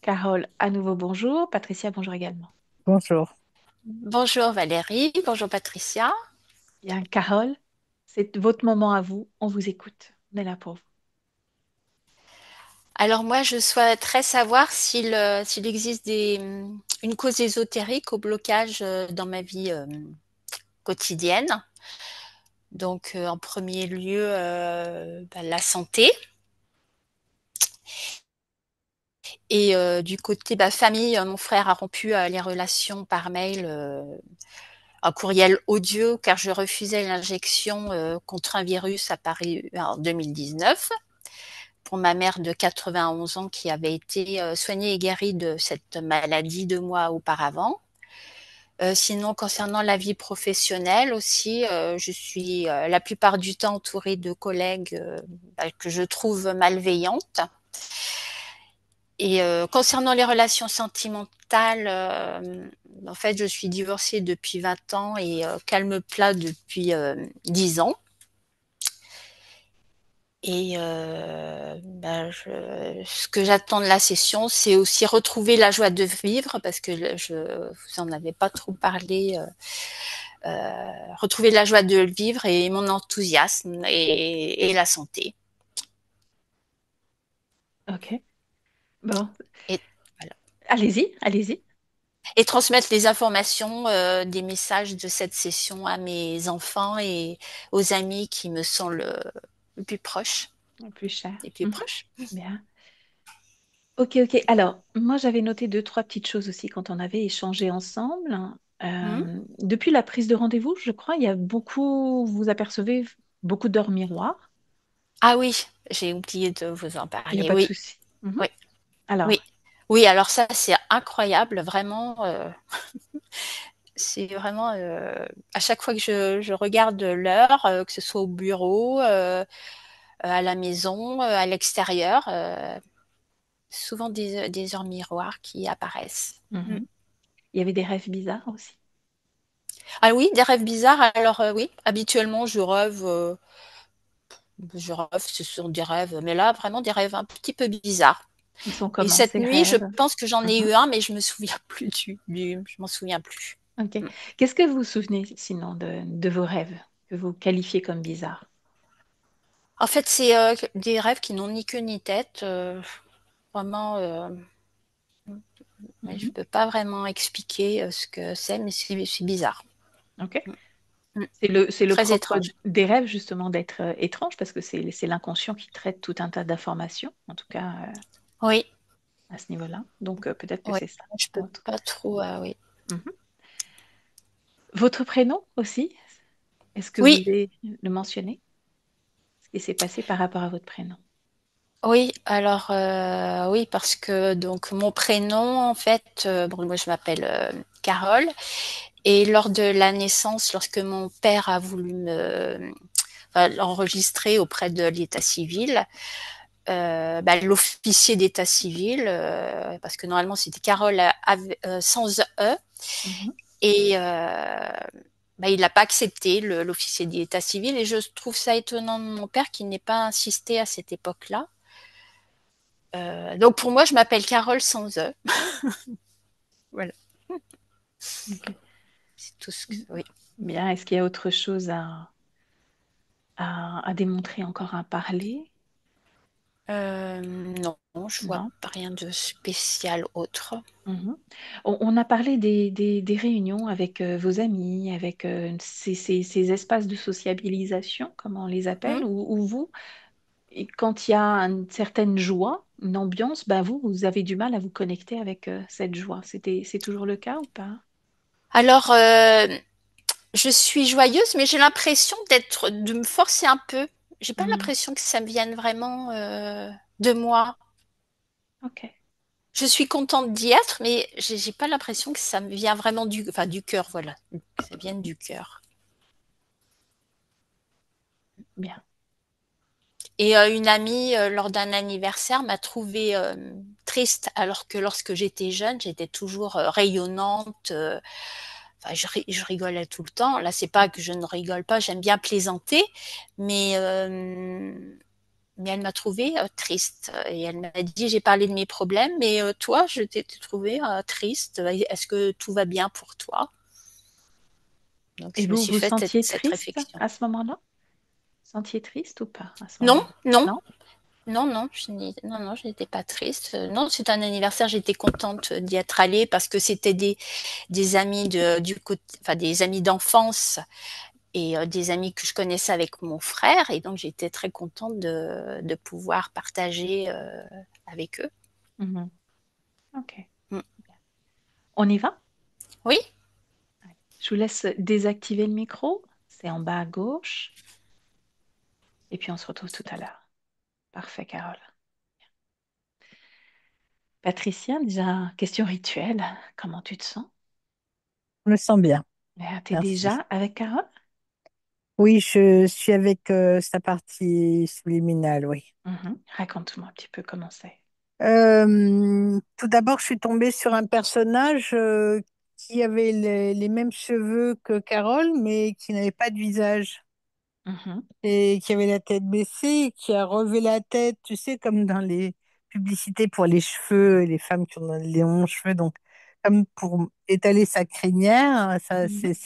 Carole, à nouveau bonjour. Patricia, bonjour également. Bonjour. Bonjour Valérie, bonjour Patricia. Bien, Carole, c'est votre moment à vous. On vous écoute. On est là pour vous. Alors moi, je souhaiterais savoir s'il existe une cause ésotérique au blocage dans ma vie quotidienne. Donc en premier lieu, la santé. Et du côté famille, mon frère a rompu les relations par mail, un courriel odieux, car je refusais l'injection contre un virus apparu en 2019. Pour ma mère de 91 ans qui avait été soignée et guérie de cette maladie 2 mois auparavant. Sinon, concernant la vie professionnelle aussi, je suis la plupart du temps entourée de collègues que je trouve malveillantes. Et concernant les relations sentimentales, en fait, je suis divorcée depuis 20 ans et calme plat depuis 10 ans. Et ce que j'attends de la session, c'est aussi retrouver la joie de vivre, parce que je vous en avais pas trop parlé. Retrouver la joie de vivre et mon enthousiasme et la santé. OK. Bon, Et, voilà. allez-y, allez-y. Et transmettre les informations, des messages de cette session à mes enfants et aux amis qui me sont le plus proches, Plus cher. les plus Mhm. proches. Bien. OK, OK. Alors, moi, j'avais noté deux, trois petites choses aussi quand on avait échangé ensemble. Hmm. Depuis la prise de rendez-vous, je crois, il y a beaucoup, vous apercevez beaucoup d'heures miroirs. Ah oui, j'ai oublié de vous en Il n'y a parler. pas de Oui, souci. Mhm. oui. Alors, Oui, oui, alors ça, c'est incroyable, vraiment. C'est vraiment à chaque fois que je regarde l'heure, que ce soit au bureau, à la maison, à l'extérieur, souvent des heures miroirs qui apparaissent. Mm. mhm. Il y avait des rêves bizarres aussi. Ah oui, des rêves bizarres. Alors oui, habituellement je rêve, ce sont des rêves, mais là vraiment des rêves un petit peu bizarres. Ils sont Et comment, cette ces nuit, je rêves? pense que j'en ai Mhm. eu un, mais je me souviens plus je m'en souviens plus. Ok. Mm. Qu'est-ce que vous vous souvenez sinon de vos rêves que vous qualifiez comme bizarres? En fait, c'est des rêves qui n'ont ni queue ni tête. Vraiment, ouais, je Mhm. peux pas vraiment expliquer ce que c'est, mais c'est bizarre. Ok. Mm. Mm. C'est le Très propre étrange. des rêves justement d'être étrange parce que c'est l'inconscient qui traite tout un tas d'informations, en tout cas Oui, à ce niveau-là. Donc peut-être que oui. c'est ça. Je peux Autre. pas trop. Oui. Mhm. Votre prénom aussi, est-ce que vous Oui, voulez le mentionner? Ce qui s'est passé par rapport à votre prénom? oui. Alors oui, parce que donc mon prénom, en fait, bon, moi je m'appelle Carole, et lors de la naissance, lorsque mon père a voulu l'enregistrer auprès de l'état civil, l'officier d'état civil, parce que normalement c'était Carole sans E, Mhm. et il n'a pas accepté l'officier d'état civil, et je trouve ça étonnant de mon père qui n'ait pas insisté à cette époque-là. Donc pour moi, je m'appelle Carole sans E. Voilà, Ok. c'est tout ce que. Oui. Bien, est-ce qu'il y a autre chose à démontrer encore à parler? Non, je vois Non? pas rien de spécial autre. Mhm. On a parlé des réunions avec vos amis, avec ces espaces de sociabilisation, comme on les appelle, Hmm. où vous, et quand il y a une certaine joie, une ambiance, ben vous avez du mal à vous connecter avec cette joie. C'est toujours le cas ou pas? Alors, je suis joyeuse, mais j'ai l'impression de me forcer un peu. J'ai pas Mhm. l'impression que ça me vienne vraiment de moi. Ok. Je suis contente d'y être, mais j'ai pas l'impression que ça me vient vraiment du cœur, voilà. Que ça vienne du cœur. Bien. Et une amie, lors d'un anniversaire, m'a trouvée triste, alors que lorsque j'étais jeune, j'étais toujours rayonnante. Je rigolais tout le temps. Là, c'est pas que je ne rigole pas, j'aime bien plaisanter, mais mais elle m'a trouvée triste. Et elle m'a dit, j'ai parlé de mes problèmes, mais toi, je t'ai trouvé triste. Est-ce que tout va bien pour toi? Donc, Et je me vous, suis vous fait sentiez cette triste réflexion. à ce moment-là? Sentiez triste ou pas à ce Non, moment-là? non, Non? non, non, non, non, je n'étais pas triste. Non, c'est un anniversaire, j'étais contente d'y être allée parce que c'était des amis du côté, enfin, des amis d'enfance et des amis que je connaissais avec mon frère. Et donc, j'étais très contente de pouvoir partager avec eux. Mhm. Ok. Mm. On y va? Oui, Je vous laisse désactiver le micro. C'est en bas à gauche. Et puis on se retrouve tout à l'heure. Parfait, Carole. Patricia, déjà, question rituelle. Comment tu te sens? Je me sens bien, T'es merci. déjà avec Carole? Oui, je suis avec sa partie subliminale, oui. Mhm. Raconte-moi un petit peu comment c'est. Tout d'abord, je suis tombée sur un personnage qui avait les mêmes cheveux que Carole, mais qui n'avait pas de visage Mhm. et qui avait la tête baissée, qui a relevé la tête, tu sais, comme dans les publicités pour les cheveux, les femmes qui ont les longs cheveux, donc comme pour étaler sa crinière, ça, Mhm.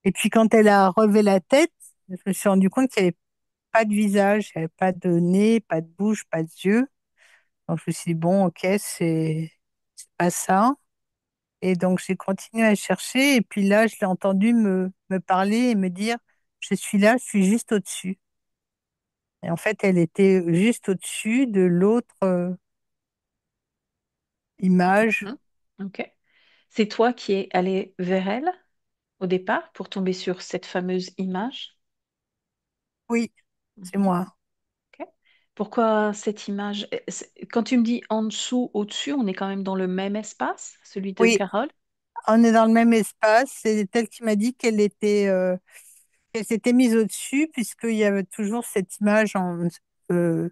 Et puis quand elle a relevé la tête, je me suis rendu compte qu'il n'y avait pas de visage, il n'y avait pas de nez, pas de bouche, pas de yeux. Donc je me suis dit, bon, ok, c'est pas ça. Et donc j'ai continué à chercher. Et puis là, je l'ai entendu me parler et me dire, je suis là, je suis juste au-dessus. Et en fait, elle était juste au-dessus de l'autre image. Mhm. Ok. C'est toi qui es allé vers elle au départ pour tomber sur cette fameuse image? Oui, c'est Mhm. moi. Ok. Pourquoi cette image? Quand tu me dis en dessous, au-dessus, on est quand même dans le même espace, celui de Oui, Carole? on est dans le même espace. C'est elle qui m'a dit qu'elle s'était mise au-dessus puisqu'il y avait toujours cette image euh,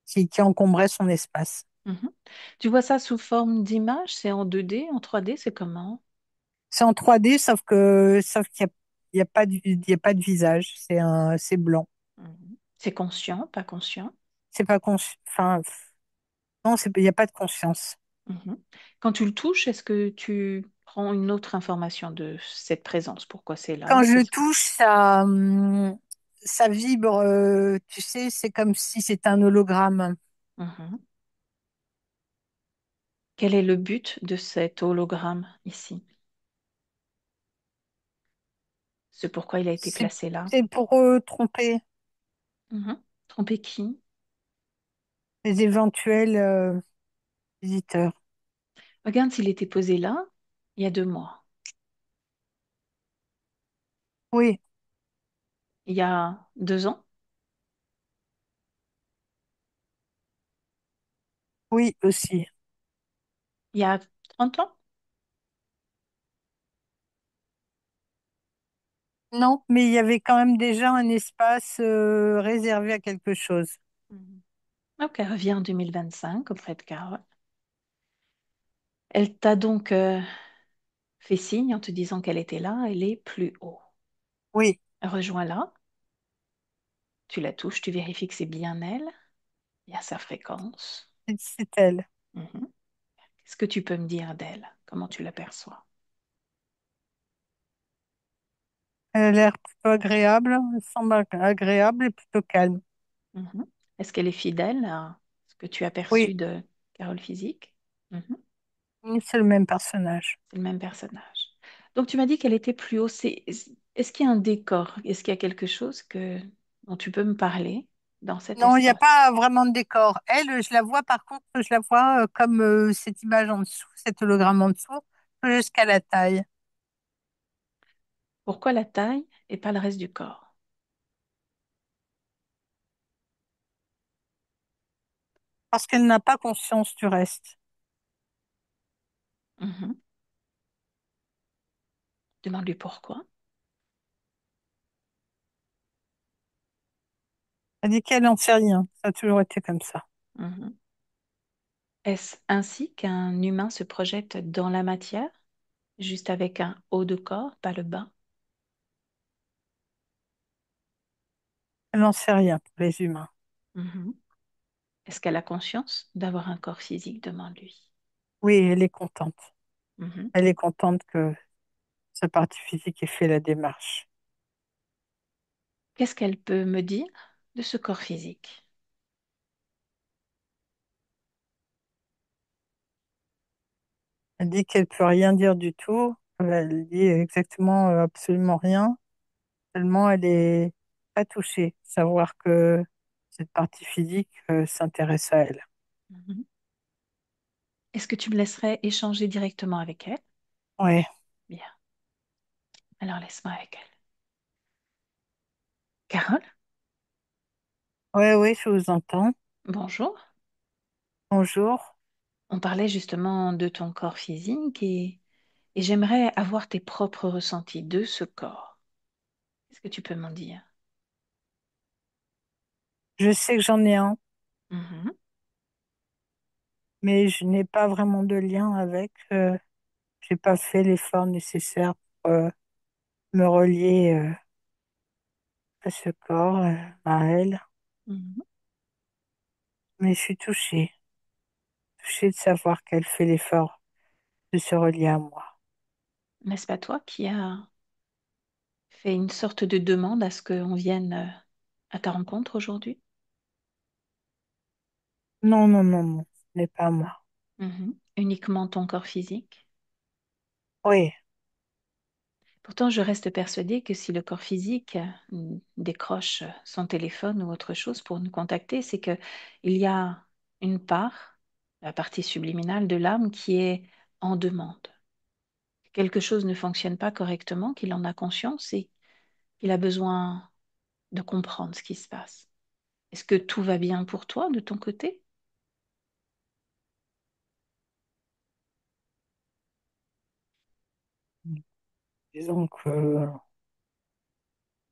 qui encombrait son espace. Mhm. Tu vois ça sous forme d'image? C'est en 2D, en 3D, c'est comment? C'est en 3D, sauf qu'il y a pas il y a pas de visage. C'est blanc. Mhm. C'est conscient, pas conscient? C'est pas enfin, non, il y a pas de conscience. Mhm. Quand tu le touches, est-ce que tu prends une autre information de cette présence? Pourquoi c'est Quand là? je le touche, ça vibre, tu sais, c'est comme si c'était un hologramme. Mhm. Quel est le but de cet hologramme ici? C'est pourquoi il a été C'est, placé là? c'est pour tromper Mhm. Tromper qui? les éventuels visiteurs. Regarde s'il était posé là il y a 2 mois, Oui, il y a 2 ans, oui aussi. il y a 30 ans. Non, mais il y avait quand même déjà un espace réservé à quelque chose. Mhm. Ok, elle revient en 2025 auprès de Carole. Elle t'a donc fait signe en te disant qu'elle était là, elle est plus haut. Oui, Rejoins-la, tu la touches, tu vérifies que c'est bien elle, il y a sa fréquence. c'est elle. Mhm. Qu'est-ce que tu peux me dire d'elle? Comment tu l'aperçois? Elle a l'air plutôt agréable, elle semble agréable et plutôt calme. Mhm. Est-ce qu'elle est fidèle à ce que tu as Oui, perçu de Carole physique? Mhm. c'est le même personnage. C'est le même personnage. Donc tu m'as dit qu'elle était plus haut. Est-ce qu'il y a un décor? Est-ce qu'il y a quelque chose dont tu peux me parler dans cet Non, il n'y a espace? pas vraiment de décor. Elle, je la vois, par contre, je la vois comme cette image en dessous, cet hologramme en dessous, jusqu'à la taille. Pourquoi la taille et pas le reste du corps? Parce qu'elle n'a pas conscience du reste. Mhm. Demande-lui pourquoi. Elle dit qu'elle n'en sait rien. Ça a toujours été comme ça. Mhm. Est-ce ainsi qu'un humain se projette dans la matière, juste avec un haut de corps, pas le bas? Elle n'en sait rien pour les humains. Mhm. Est-ce qu'elle a conscience d'avoir un corps physique devant lui? Oui, elle est contente. Mhm. Elle est contente que sa partie physique ait fait la démarche. Qu'est-ce qu'elle peut me dire de ce corps physique? Elle dit qu'elle peut rien dire du tout. Elle dit exactement, absolument rien. Tellement elle est pas touchée. Savoir que cette partie physique, s'intéresse à elle. Mhm. Est-ce que tu me laisserais échanger directement avec elle? Ouais, Bien, alors laisse-moi avec elle. Carole, ouais, ouais, je vous entends. bonjour. Bonjour. On parlait justement de ton corps physique et j'aimerais avoir tes propres ressentis de ce corps. Qu'est-ce que tu peux m'en dire? Je sais que j'en ai un, Mhm. mais je n'ai pas vraiment de lien avec. J'ai pas fait l'effort nécessaire pour me relier à ce corps, à elle. Mhm. Mais je suis touchée de savoir qu'elle fait l'effort de se relier à moi. N'est-ce pas toi qui as fait une sorte de demande à ce qu'on vienne à ta rencontre aujourd'hui? Non, non, non, non, ce n'est pas moi. Mhm. Uniquement ton corps physique? Oui, Pourtant, je reste persuadée que si le corps physique décroche son téléphone ou autre chose pour nous contacter, c'est que il y a une part, la partie subliminale de l'âme, qui est en demande. Quelque chose ne fonctionne pas correctement, qu'il en a conscience et qu'il a besoin de comprendre ce qui se passe. Est-ce que tout va bien pour toi de ton côté? disons que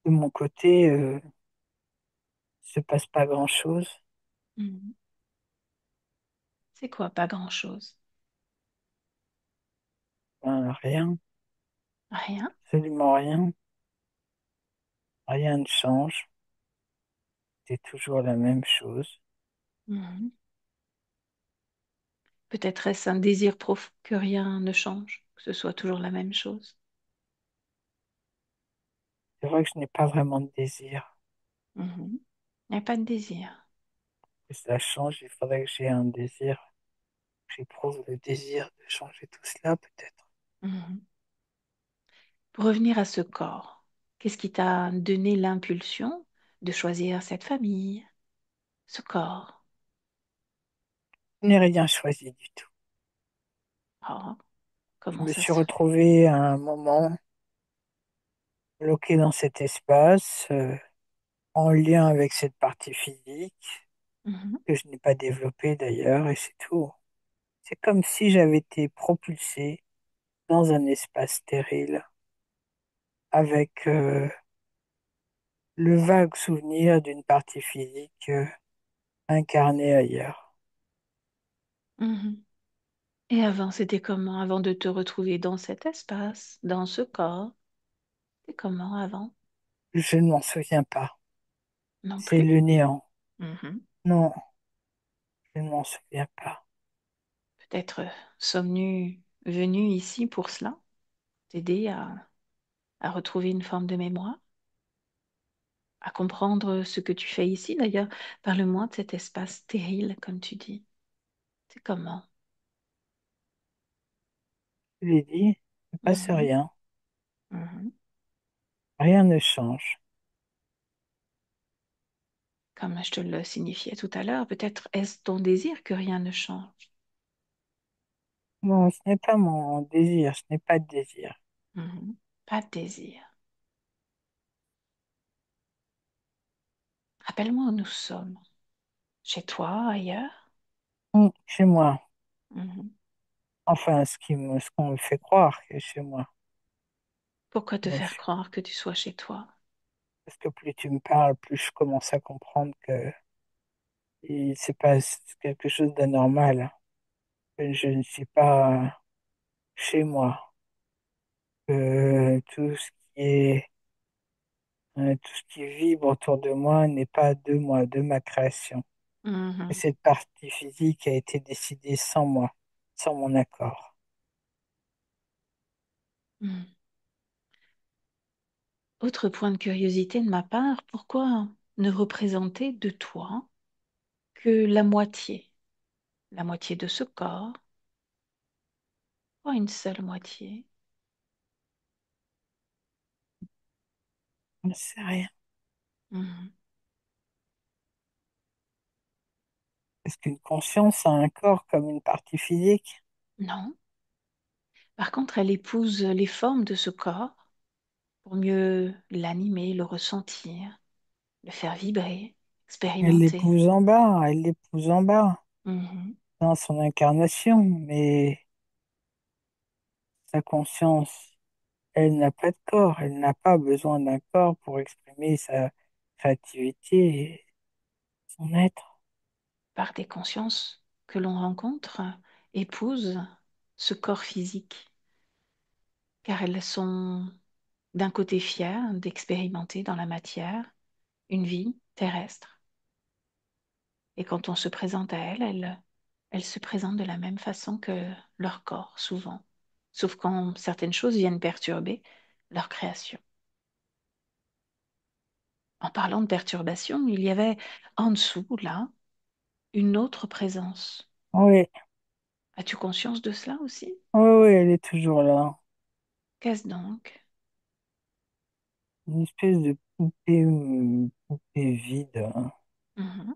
de mon côté, il se passe pas grand-chose. Mhm. C'est quoi, pas grand-chose? Rien, Rien. absolument rien. Rien ne change. C'est toujours la même chose. Mhm. Peut-être est-ce un désir profond que rien ne change, que ce soit toujours la même chose. C'est vrai que je n'ai pas vraiment de désir. Mhm. Il n'y a pas de désir. Que cela change, il faudrait que j'ai un désir, que j'éprouve le désir de changer tout cela, peut-être. Mhm. Pour revenir à ce corps, qu'est-ce qui t'a donné l'impulsion de choisir cette famille, ce corps? Je n'ai rien choisi du tout. Oh, Je comment me ça suis se fait? retrouvée à un moment bloquée dans cet espace, en lien avec cette partie physique, Mhm. que je n'ai pas développée d'ailleurs, et c'est tout. C'est comme si j'avais été propulsée dans un espace stérile, avec le vague souvenir d'une partie physique incarnée ailleurs. Mhm. Et avant, c'était comment? Avant de te retrouver dans cet espace, dans ce corps, c'était comment avant? Je ne m'en souviens pas. Non C'est plus. le néant. Mhm. Non, je ne m'en souviens pas. Peut-être sommes-nous venus ici pour cela, t'aider à retrouver une forme de mémoire, à comprendre ce que tu fais ici. D'ailleurs, parle-moi de cet espace stérile, comme tu dis. C'est comment? Je l'ai dit, il ne passe Mhm. rien. Mhm. Rien ne change. Comme je te le signifiais tout à l'heure, peut-être est-ce ton désir que rien ne change. Non, ce n'est pas mon désir, ce n'est pas de désir. Mhm. Pas de désir. Rappelle-moi où nous sommes. Chez toi, ailleurs? Chez moi. Mhm. Enfin, ce qu'on me fait croire que chez moi. Pourquoi te Mais faire croire que tu sois chez toi? parce que plus tu me parles, plus je commence à comprendre que il se passe quelque chose d'anormal. Que je ne suis pas chez moi. Que tout ce qui vibre autour de moi n'est pas de moi, de ma création. Et Mhm. cette partie physique a été décidée sans moi, sans mon accord. Mhm. Autre point de curiosité de ma part, pourquoi ne représenter de toi que la moitié de ce corps, pas une seule moitié? Je ne sais rien. Mhm. Est-ce qu'une conscience a un corps comme une partie physique? Non. Par contre, elle épouse les formes de ce corps pour mieux l'animer, le ressentir, le faire vibrer, Elle expérimenter. l'épouse en bas, elle l'épouse en bas, Mhm. dans son incarnation, mais sa conscience, elle n'a pas de corps, elle n'a pas besoin d'un corps pour exprimer sa créativité et son être. Par des consciences que l'on rencontre, épousent ce corps physique, car elles sont d'un côté fières d'expérimenter dans la matière une vie terrestre. Et quand on se présente à elles se présentent de la même façon que leur corps, souvent. Sauf quand certaines choses viennent perturber leur création. En parlant de perturbation, il y avait en dessous, là, une autre présence. Oui, As-tu conscience de cela aussi? oui, oui, elle est toujours là. Qu'est-ce donc? Une espèce de poupée, poupée vide, hein, Mhm,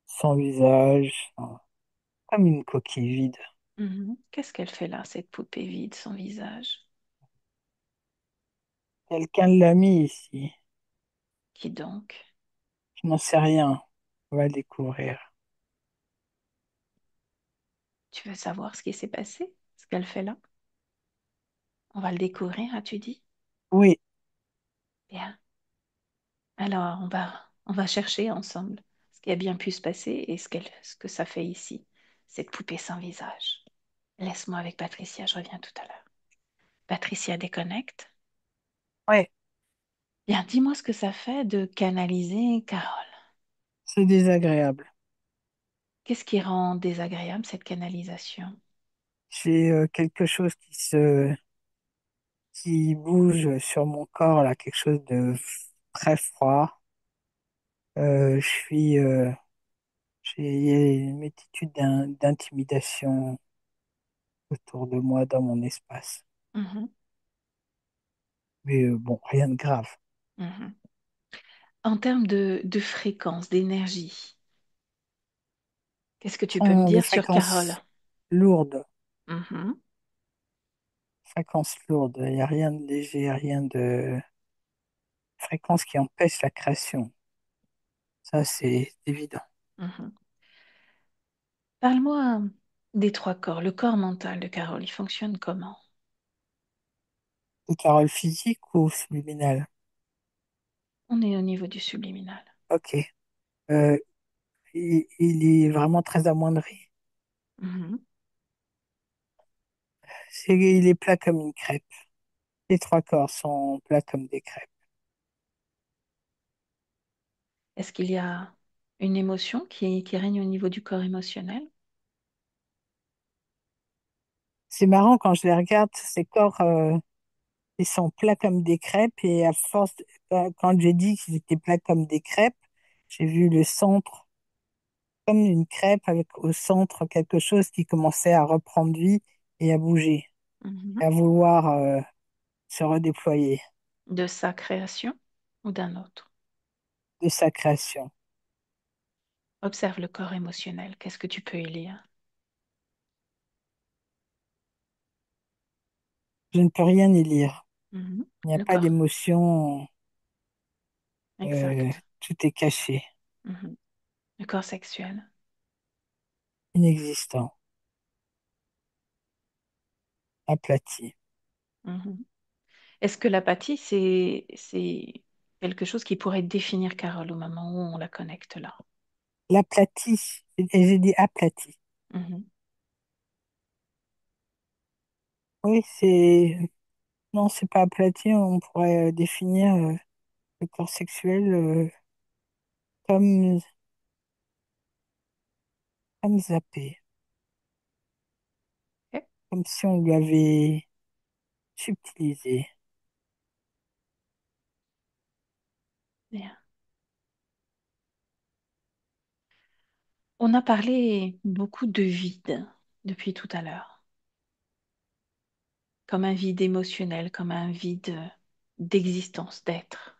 sans visage, hein, comme une coquille vide. mhm. Qu'est-ce qu'elle fait là, cette poupée vide, sans visage? Quelqu'un l'a mis ici. Qui donc? Je n'en sais rien. On va le découvrir. Tu veux savoir ce qui s'est passé? Ce qu'elle fait là? On va le découvrir, as-tu dit? Oui, Bien. Alors, on va chercher ensemble ce qui a bien pu se passer et ce que ça fait ici, cette poupée sans visage. Laisse-moi avec Patricia, je reviens tout à l'heure. Patricia déconnecte. oui, Bien, dis-moi ce que ça fait de canaliser Carole. c'est désagréable. Qu'est-ce qui rend désagréable cette canalisation? J'ai quelque chose qui bouge sur mon corps, là, quelque chose de très froid. Je suis, il y a une multitude d'intimidation autour de moi dans mon espace. Mhm, Mais bon, rien de grave. mhm. En termes de fréquence, d'énergie, qu'est-ce que Ce tu peux me sont des dire sur Carole? fréquences lourdes, Mhm, fréquences lourdes. Il n'y a rien de léger, rien de fréquence qui empêche la création. Ça, c'est évident. mhm. Parle-moi des trois corps. Le corps mental de Carole, il fonctionne comment? Une parole physique ou subliminale? On est au niveau du subliminal. Ok. Euh, il est vraiment très amoindri. Mhm. Il est plat comme une crêpe. Les trois corps sont plats comme des crêpes. Est-ce qu'il y a une émotion qui règne au niveau du corps émotionnel? C'est marrant quand je les regarde, ces corps, ils sont plats comme des crêpes et à force, quand j'ai dit qu'ils étaient plats comme des crêpes, j'ai vu le centre comme une crêpe avec au centre quelque chose qui commençait à reprendre vie et à bouger, Mhm. et à vouloir se redéployer De sa création ou d'un autre? de sa création. Observe le corps émotionnel. Qu'est-ce que tu peux y lire? Je ne peux rien y lire. Mhm. Il n'y a Le pas corps. d'émotion, Exact. tout est caché, Mhm. Le corps sexuel. inexistant, aplati. Mhm. Est-ce que l'apathie, c'est quelque chose qui pourrait définir Carole au moment où on la connecte là? L'aplati, et j'ai dit aplati. Mhm. Oui, non, c'est pas aplati, on pourrait définir le corps sexuel comme comme zappé, Ok, comme si on lui avait subtilisé. bien. On a parlé beaucoup de vide depuis tout à l'heure, comme un vide émotionnel, comme un vide d'existence, d'être.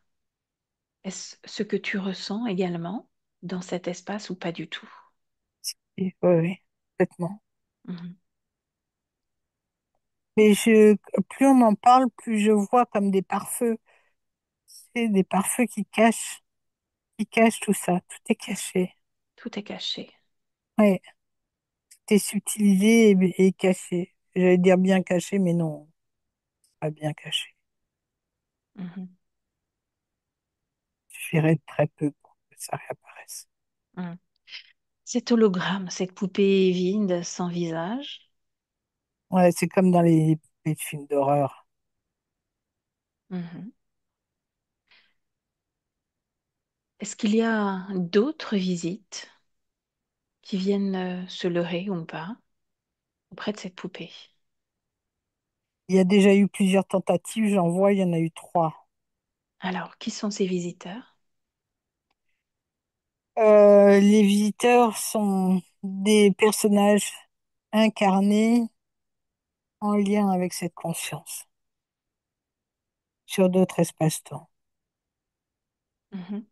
Est-ce ce que tu ressens également dans cet espace ou pas du tout? Et, ouais, ouais, complètement. Mhm. Mais plus on en parle, plus je vois comme des pare-feux. C'est des pare-feux qui cachent tout ça. Tout est caché. Tout est caché. Ouais, tout est subtilisé et caché. J'allais dire bien caché, mais non, pas bien caché. Mhm. Il suffirait de très peu pour que ça réapparaisse. Mhm. Cet hologramme, cette poupée vide sans visage. Ouais, c'est comme dans les films d'horreur. Mhm. Est-ce qu'il y a d'autres visites qui viennent se leurrer ou pas auprès de cette poupée? Il y a déjà eu plusieurs tentatives, j'en vois, il y en a eu trois. Alors, qui sont ces visiteurs? Les visiteurs sont des personnages incarnés en lien avec cette conscience sur d'autres espaces-temps. Mhm.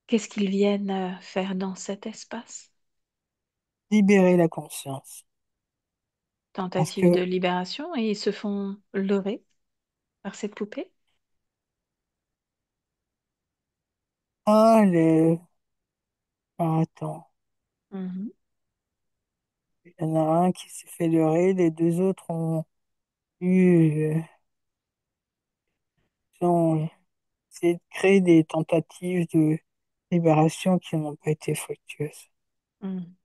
Qu'est-ce qu'ils viennent faire dans cet espace? Libérer la conscience. Parce Tentative que, de libération et ils se font leurrer par cette poupée? ah, attends, Mhm. il y en a un qui s'est fait leurrer, les deux autres eu, euh, ont essayé de créer des tentatives de libération qui n'ont pas été fructueuses. Mhm.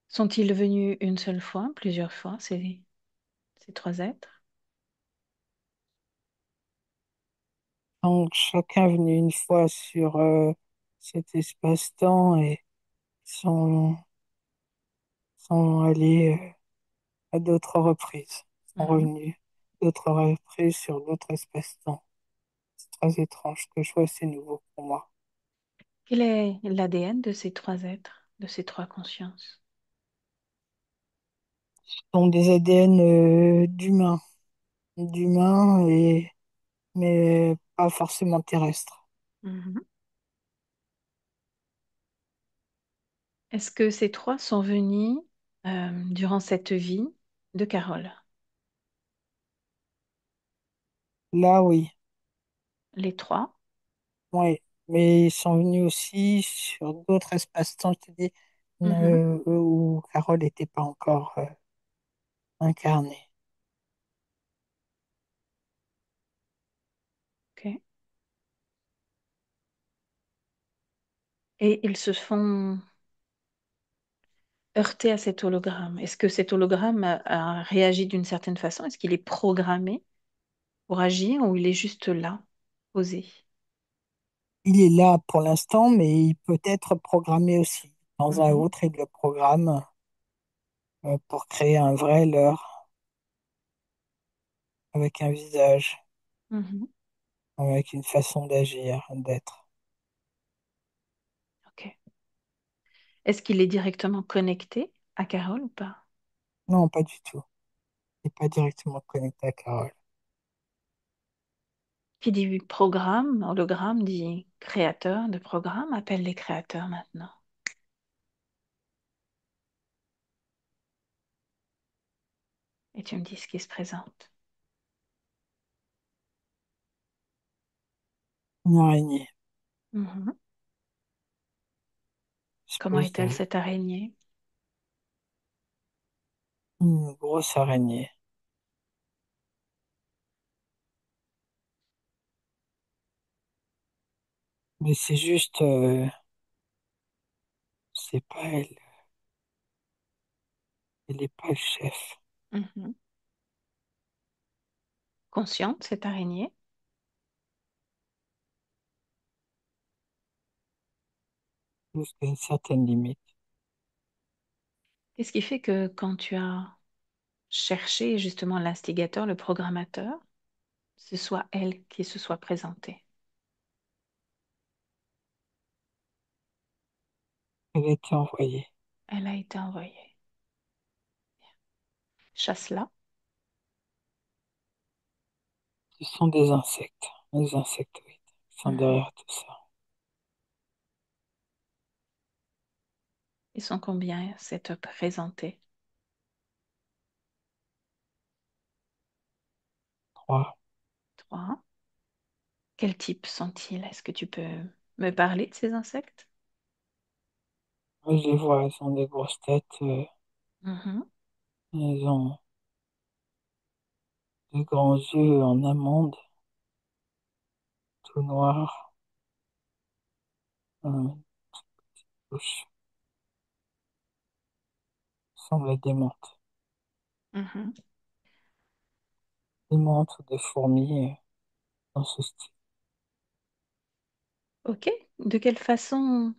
Sont-ils venus une seule fois, plusieurs fois, ces trois êtres? Donc, chacun est venu une fois sur cet espace-temps et sont, sont allés à d'autres reprises, sont Mhm. revenus d'autres reprises sur d'autres espaces-temps. C'est très étrange ce que je vois, c'est nouveau pour moi. Quel est l'ADN de ces trois êtres, de ces trois consciences? Ce sont des ADN d'humains mais pas forcément terrestres. Mhm. Est-ce que ces trois sont venus durant cette vie de Carole? Là, oui, Les trois? oui, mais ils sont venus aussi sur d'autres espaces-temps, je te dis, Mhm. où Carole n'était pas encore incarnée. Ok. Et ils se font heurter à cet hologramme. Est-ce que cet hologramme a réagi d'une certaine façon? Est-ce qu'il est programmé pour agir ou il est juste là, posé? Il est là pour l'instant, mais il peut être programmé aussi. Dans un Mhm. autre, il le programme pour créer un vrai leurre avec un visage, Mhm. avec une façon d'agir, d'être. Ok. Est-ce qu'il est directement connecté à Carole ou pas? Non, pas du tout. Il n'est pas directement connecté à Carole. Qui dit programme, hologramme, dit créateur de programme, appelle les créateurs maintenant. Et tu me dis ce qui se présente. Une araignée, Mhm. Comment espèce est-elle de, cette araignée? une grosse araignée. Mais c'est juste, c'est pas elle. Elle n'est pas le chef. Mhm. Consciente, cette araignée? jusqu'à une certaine limite. Qu'est-ce qui fait que quand tu as cherché justement l'instigateur, le programmateur, ce soit elle qui se soit présentée? Elle a été envoyée. Elle a été envoyée. Chasse-là. Ce sont des insectes, les insectoïdes, qui sont Mhm. derrière tout ça. Ils sont combien s'être présentés? 3. Trois. Quel type sont-ils? Est-ce que tu peux me parler de ces insectes? Moi, je les vois, elles ont des grosses têtes, Mhm. elles ont de grands yeux en amande, tout noirs, une bouche semble être des menthes. Mhm. Des menthes ou des fourmis dans ce style. Ok. De quelle façon,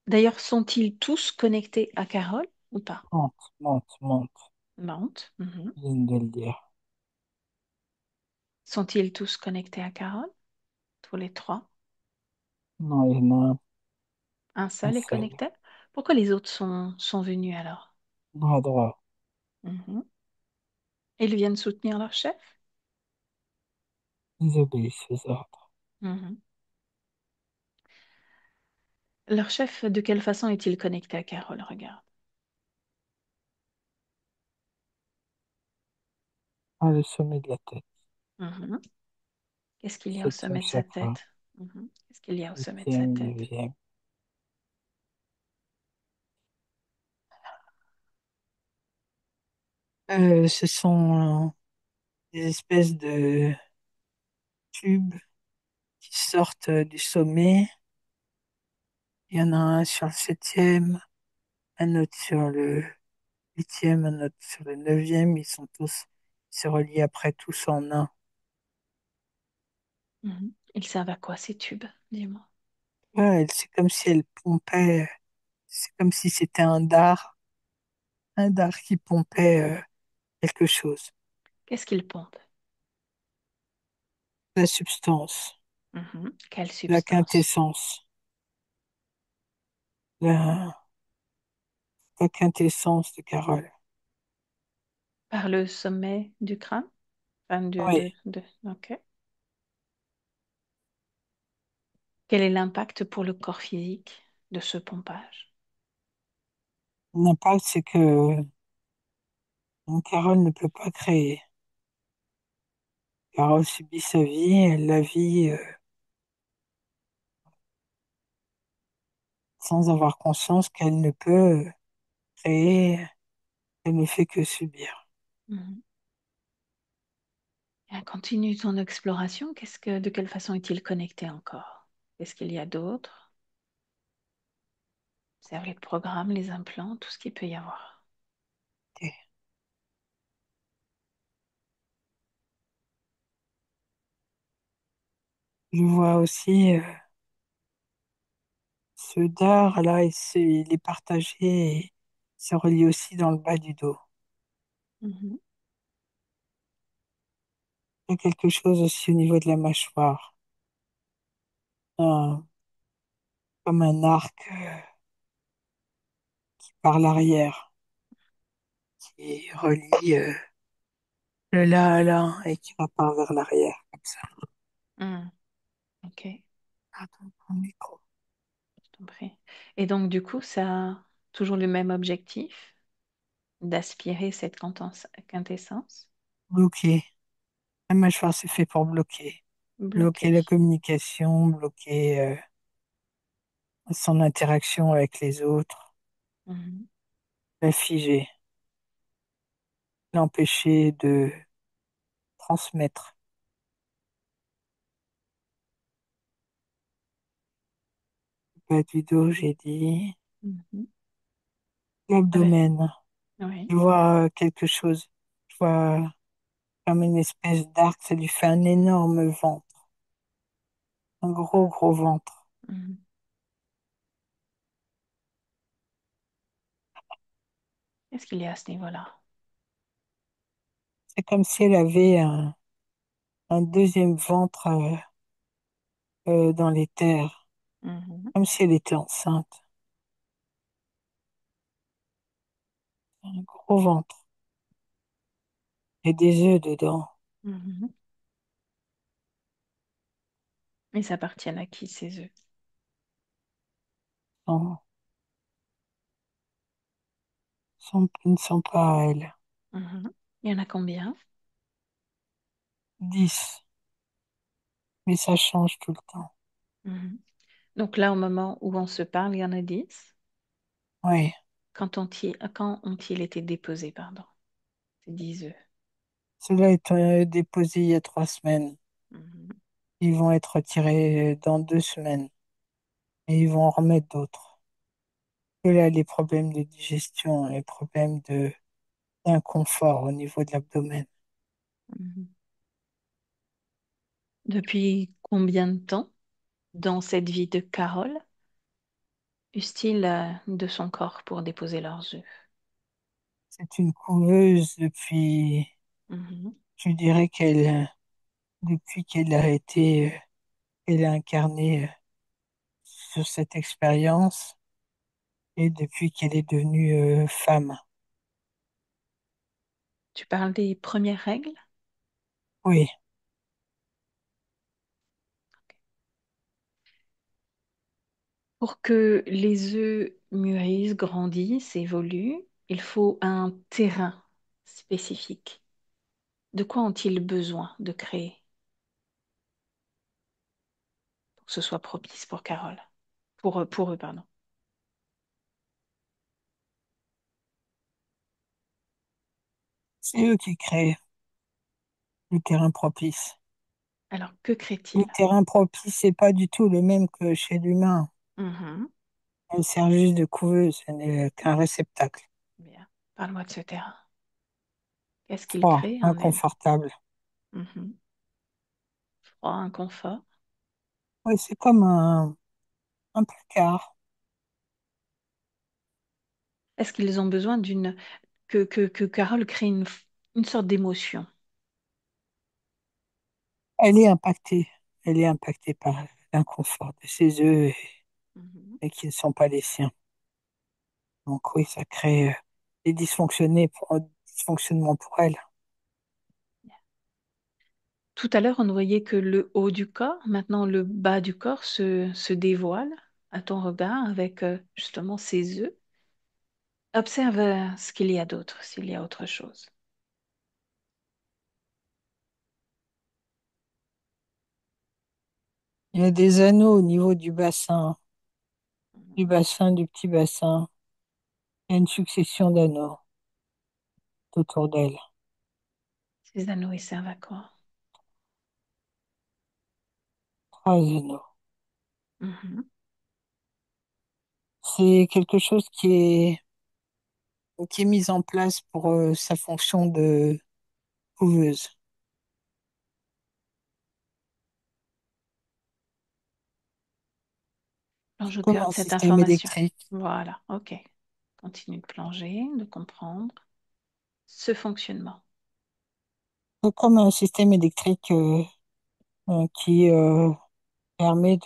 d'ailleurs, sont-ils tous connectés à Carole ou pas? Menthes, menthes, menthes, Mente. Mhm. je viens de le dire. Sont-ils tous connectés à Carole? Tous les trois? Non, il y en a Un un seul est seul, connecté? Pourquoi les autres sont venus alors? bras droit. Mhm. Ils viennent soutenir leur chef? Ils obéissent aux ordres. Mhm. Leur chef, de quelle façon est-il connecté à Carole? Regarde. Ah, le sommet de la tête. Mhm. Qu'est-ce qu'il y a au Septième sommet de sa chakra, tête? Mhm. Qu'est-ce qu'il y a au sommet de sa huitième, tête? neuvième. Ce sont des espèces de tubes qui sortent du sommet. Il y en a un sur le septième, un autre sur le huitième, un autre sur le neuvième. Ils se relient après tous en un. Mhm. Ils servent à quoi ces tubes? Dis-moi. Ouais, c'est comme si elle pompait, c'est comme si c'était un dard qui pompait quelque chose. Qu'est-ce qu'ils pompent? La substance, Mhm. Quelle la substance? quintessence, la, la quintessence de Carole. Par le sommet du crâne? Enfin, Oui, Ok. Quel est l'impact pour le corps physique de ce pompage? l'impact, c'est que Carole ne peut pas créer. Carole subit sa vie, elle la vit sans avoir conscience qu'elle ne peut créer, elle ne fait que subir. Mhm. Bien, continue ton exploration. De quelle façon est-il connecté encore? Qu'est-ce qu'il y a d'autre? Observe les programmes, les implants, tout ce qu'il peut y avoir. Et je vois aussi ce dard là, il est partagé et se relie aussi dans le bas du dos. Mhm. Il y a quelque chose aussi au niveau de la mâchoire, un- comme un arc par l'arrière qui relie le là à là et qui repart vers l'arrière, comme ça. Mhm. Ok, Pardon pour le micro. je t'en prie. Et donc, du coup, ça a toujours le même objectif d'aspirer cette quintessence, Bloqué. La mâchoire, c'est fait pour bloquer. Bloquer bloquée. la communication, bloquer son interaction avec les autres, Mhm. la figer, l'empêcher de transmettre. Bas du dos, j'ai dit. Mhm. Ouais. L'abdomen. Oui. Je vois quelque chose. Je vois comme une espèce d'arc. Ça lui fait un énorme ventre. Un gros, gros ventre. Mhm. Qu'est-ce qu'il y a à ce niveau-là? C'est comme si elle avait un deuxième ventre dans les terres, Mhm, comme si elle était enceinte. Un gros ventre et des œufs dedans. mhm. Et ça appartient à qui ces œufs? Sans, ils ne sont pas à elle. Mhm. Il y en a combien? 10, mais ça change tout le temps. Mhm. Donc là, au moment où on se parle, il y en a 10. Oui, Quand ont-ils été déposés, pardon? C'est 10 œufs. cela est déposé il y a 3 semaines. Mhm, Ils vont être retirés dans 2 semaines et ils vont en remettre d'autres. Et là, les problèmes de digestion, les problèmes d'inconfort au niveau de l'abdomen. mhm. Depuis combien de temps dans cette vie de Carole eussent-ils de son corps pour déposer leurs œufs? C'est une couveuse depuis, Mhm. je dirais depuis qu'elle a été, elle a incarné sur cette expérience et depuis qu'elle est devenue femme. Tu parles des premières règles? Oui, Pour que les œufs mûrissent, grandissent, évoluent, il faut un terrain spécifique. De quoi ont-ils besoin de créer pour que ce soit propice pour Carole? Pour eux, pardon. c'est eux qui créent le terrain propice. Alors, que Le crée-t-il? terrain propice, c'est pas du tout le même que chez l'humain. Mhm. Elle sert juste de couveuse, elle n'est qu'un réceptacle. Bien. Parle-moi de ce terrain. Qu'est-ce qu'il Froid, crée en elle? inconfortable. Mhm. Froid, inconfort. Oui, c'est comme un placard. Est-ce qu'ils ont besoin que Carole crée une sorte d'émotion? Elle est impactée. Elle est impactée par l'inconfort de ses œufs Mhm. et qui ne sont pas les siens. Donc oui, ça crée des dysfonctionnements pour elle. Tout à l'heure, on ne voyait que le haut du corps. Maintenant, le bas du corps se dévoile à ton regard avec justement ses œufs. Observe ce qu'il y a d'autre, s'il y a autre chose. Il y a des anneaux au niveau du Mhm. bassin, du petit bassin. Il y a une succession d'anneaux autour d'elle. Ces anneaux, ils servent à quoi? 3 anneaux. Mhm. C'est quelque chose qui est mis en place pour sa fonction de couveuse. Alors, C'est je comme garde un cette système information. électrique. Voilà, ok. Continue de plonger, de comprendre ce fonctionnement. C'est comme un système électrique qui permet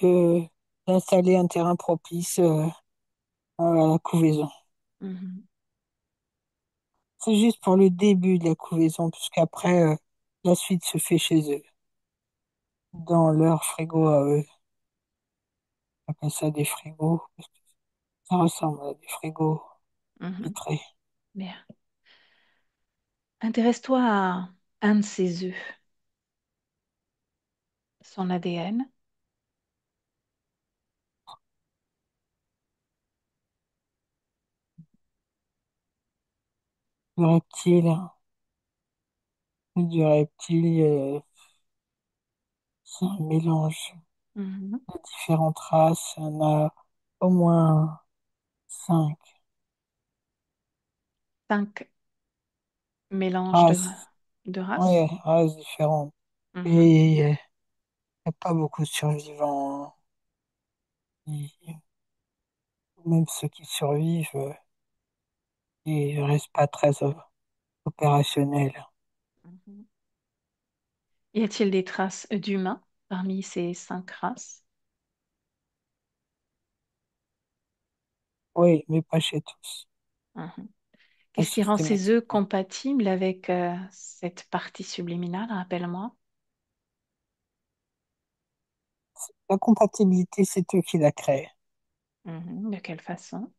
d'installer un terrain propice à la couvaison. Mhm. C'est juste pour le début de la couvaison, puisqu'après, la suite se fait chez eux, dans leur frigo à eux. On appelle ça des frigos, parce que ça ressemble à des frigos Mhm. vitrés. Bien. Intéresse-toi à un de ces œufs, son ADN. Du reptile, c'est un mélange Mhm. de différentes races. Il y en a au moins 5 5 mélanges races, de races. ouais, races différentes. Mhm. Et il n'y a pas beaucoup de survivants. Même ceux qui survivent, et il reste pas très opérationnel. Mhm. Y a-t-il des traces d'humains parmi ces 5 races? Oui, mais pas chez tous, Mhm. pas Qu'est-ce qui rend ces œufs systématiquement. compatibles avec cette partie subliminale? Rappelle-moi. La compatibilité, c'est eux qui la créent. Mhm. De quelle façon?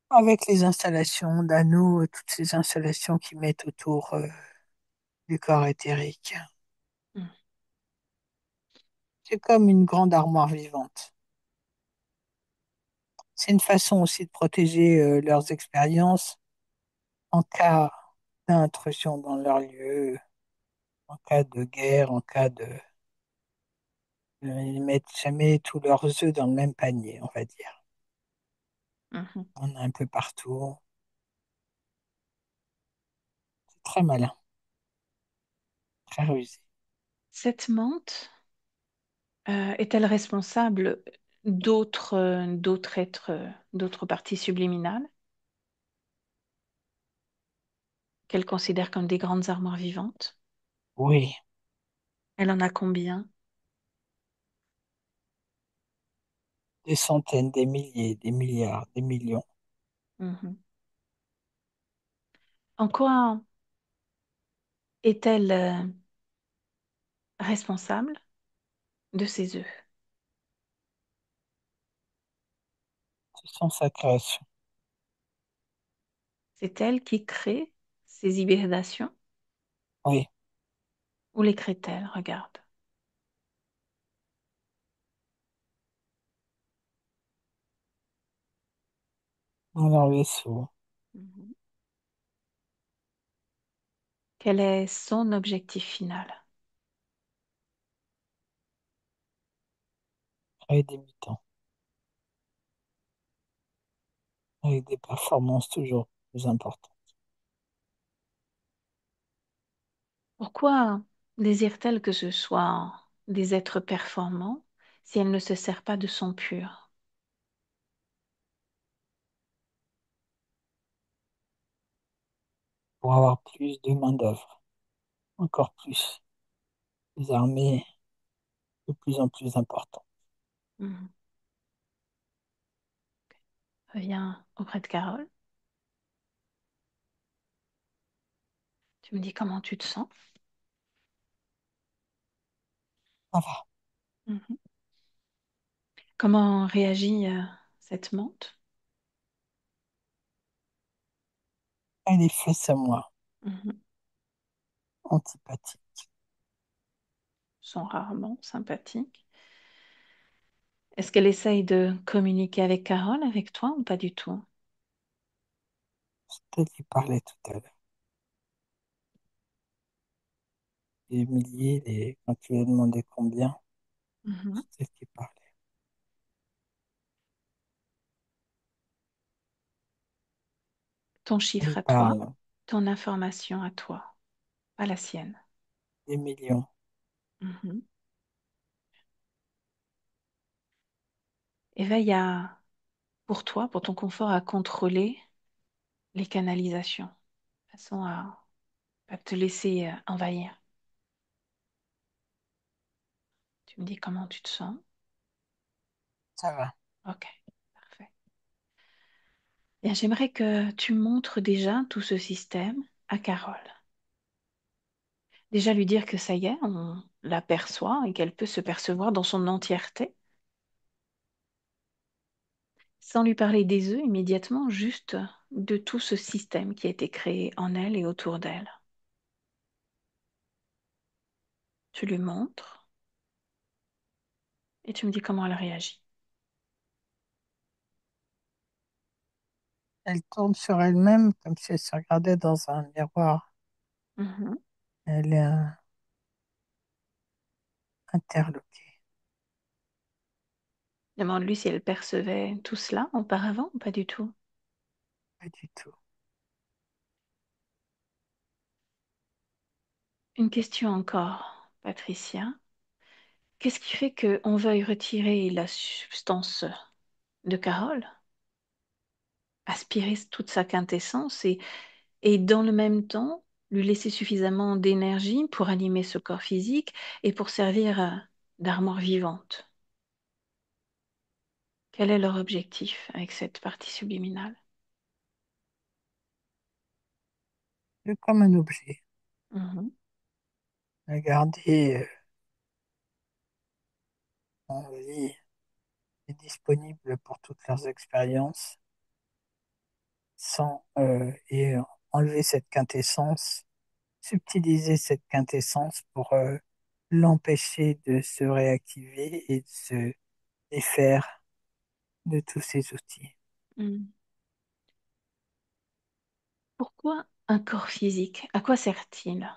Avec les installations d'anneaux, toutes ces installations qu'ils mettent autour du corps éthérique. Mhm. C'est comme une grande armoire vivante. C'est une façon aussi de protéger leurs expériences en cas d'intrusion dans leur lieu, en cas de guerre, en cas de... Ils mettent jamais tous leurs œufs dans le même panier, on va dire. Mhm. On a un peu partout. C'est très malin, très rusé. Cette menthe est-elle responsable d'autres êtres, d'autres parties subliminales qu'elle considère comme des grandes armoires vivantes? Oui, Elle en a combien? des centaines, des milliers, des milliards, des millions. Mhm. En quoi est-elle responsable de ces œufs? Ce sont sa création. C'est elle qui crée ces hybridations? Oui, Où les crée-t-elle? Regarde. dans leur vaisseau. Mhm. Quel est son objectif final? Créer des mutants, avec des performances toujours plus importantes. Pourquoi désire-t-elle que ce soit des êtres performants si elle ne se sert pas de son pur? Pour avoir plus de main-d'œuvre, encore plus. Des armées de plus en plus importantes. Mhm. Reviens auprès de Carole. Tu me dis comment tu te sens. Ça va, Mhm. Comment réagit cette menthe? elle est face à moi, Mhm. antipathie. Sont rarement sympathiques. Est-ce qu'elle essaye de communiquer avec Carole, avec toi ou pas du tout? Peut-être qu'il parlait tout à l'heure. Les milliers, quand tu lui as demandé combien, Mhm. peut-être qu'il parlait. Ton Elle chiffre à toi, parle ton information à toi, pas la sienne. des millions. Mhm. Et veille à, pour toi, pour ton confort, à contrôler les canalisations, de façon à pas te laisser envahir. Tu me dis comment tu te sens. Ça va. Ok, parfait. Bien, j'aimerais que tu montres déjà tout ce système à Carole. Déjà lui dire que ça y est, on l'aperçoit et qu'elle peut se percevoir dans son entièreté, sans lui parler des œufs immédiatement, juste de tout ce système qui a été créé en elle et autour d'elle. Tu lui montres et tu me dis comment elle réagit. Elle tourne sur elle-même comme si elle se regardait dans un miroir. Mhm. Elle est interloquée. Demande-lui si elle percevait tout cela auparavant ou pas du tout. Pas du tout. Une question encore, Patricia. Qu'est-ce qui fait qu'on veuille retirer la substance de Carole? aspirer toute sa quintessence et dans le même temps, lui laisser suffisamment d'énergie pour animer ce corps physique et pour servir d'armoire vivante. Quel est leur objectif avec cette partie subliminale? Comme un objet Mhm, à garder en vie et disponible pour toutes leurs expériences, sans enlever cette quintessence, subtiliser cette quintessence pour l'empêcher de se réactiver et de se défaire de tous ces outils. mhm. Pourquoi un corps physique? À quoi sert-il?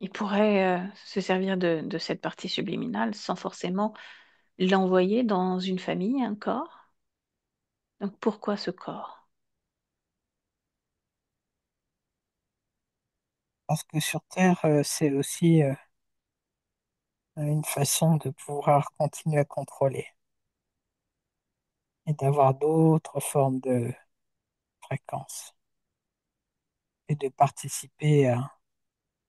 Il pourrait se servir de cette partie subliminale sans forcément l'envoyer dans une famille, un corps. Donc pourquoi ce corps? Parce que sur Terre, c'est aussi une façon de pouvoir continuer à contrôler et d'avoir d'autres formes de fréquences et de participer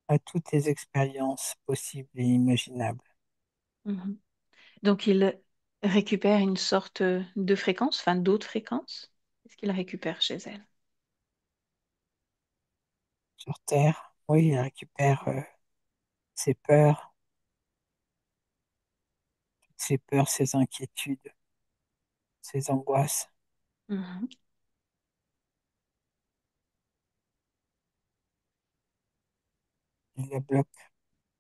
à toutes les expériences possibles et imaginables. Mhm. Donc il récupère une sorte de fréquence, enfin d'autres fréquences. Qu'est-ce qu'il récupère chez elle? Sur Terre, oui, il récupère ses peurs, ses peurs, ses inquiétudes, ses angoisses. Mhm, Il les bloque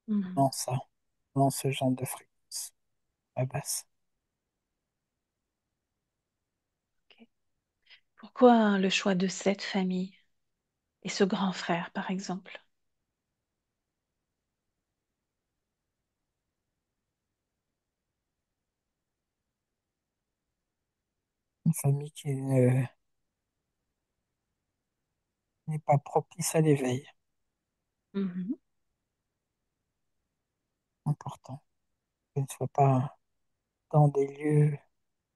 mhm. dans ça, dans ce genre de fréquence à basse. Ok. Pourquoi le choix de cette famille et ce grand frère, par exemple? Une famille qui n'est pas propice à l'éveil, Mhm, important. Qu'elle ne soit pas dans des lieux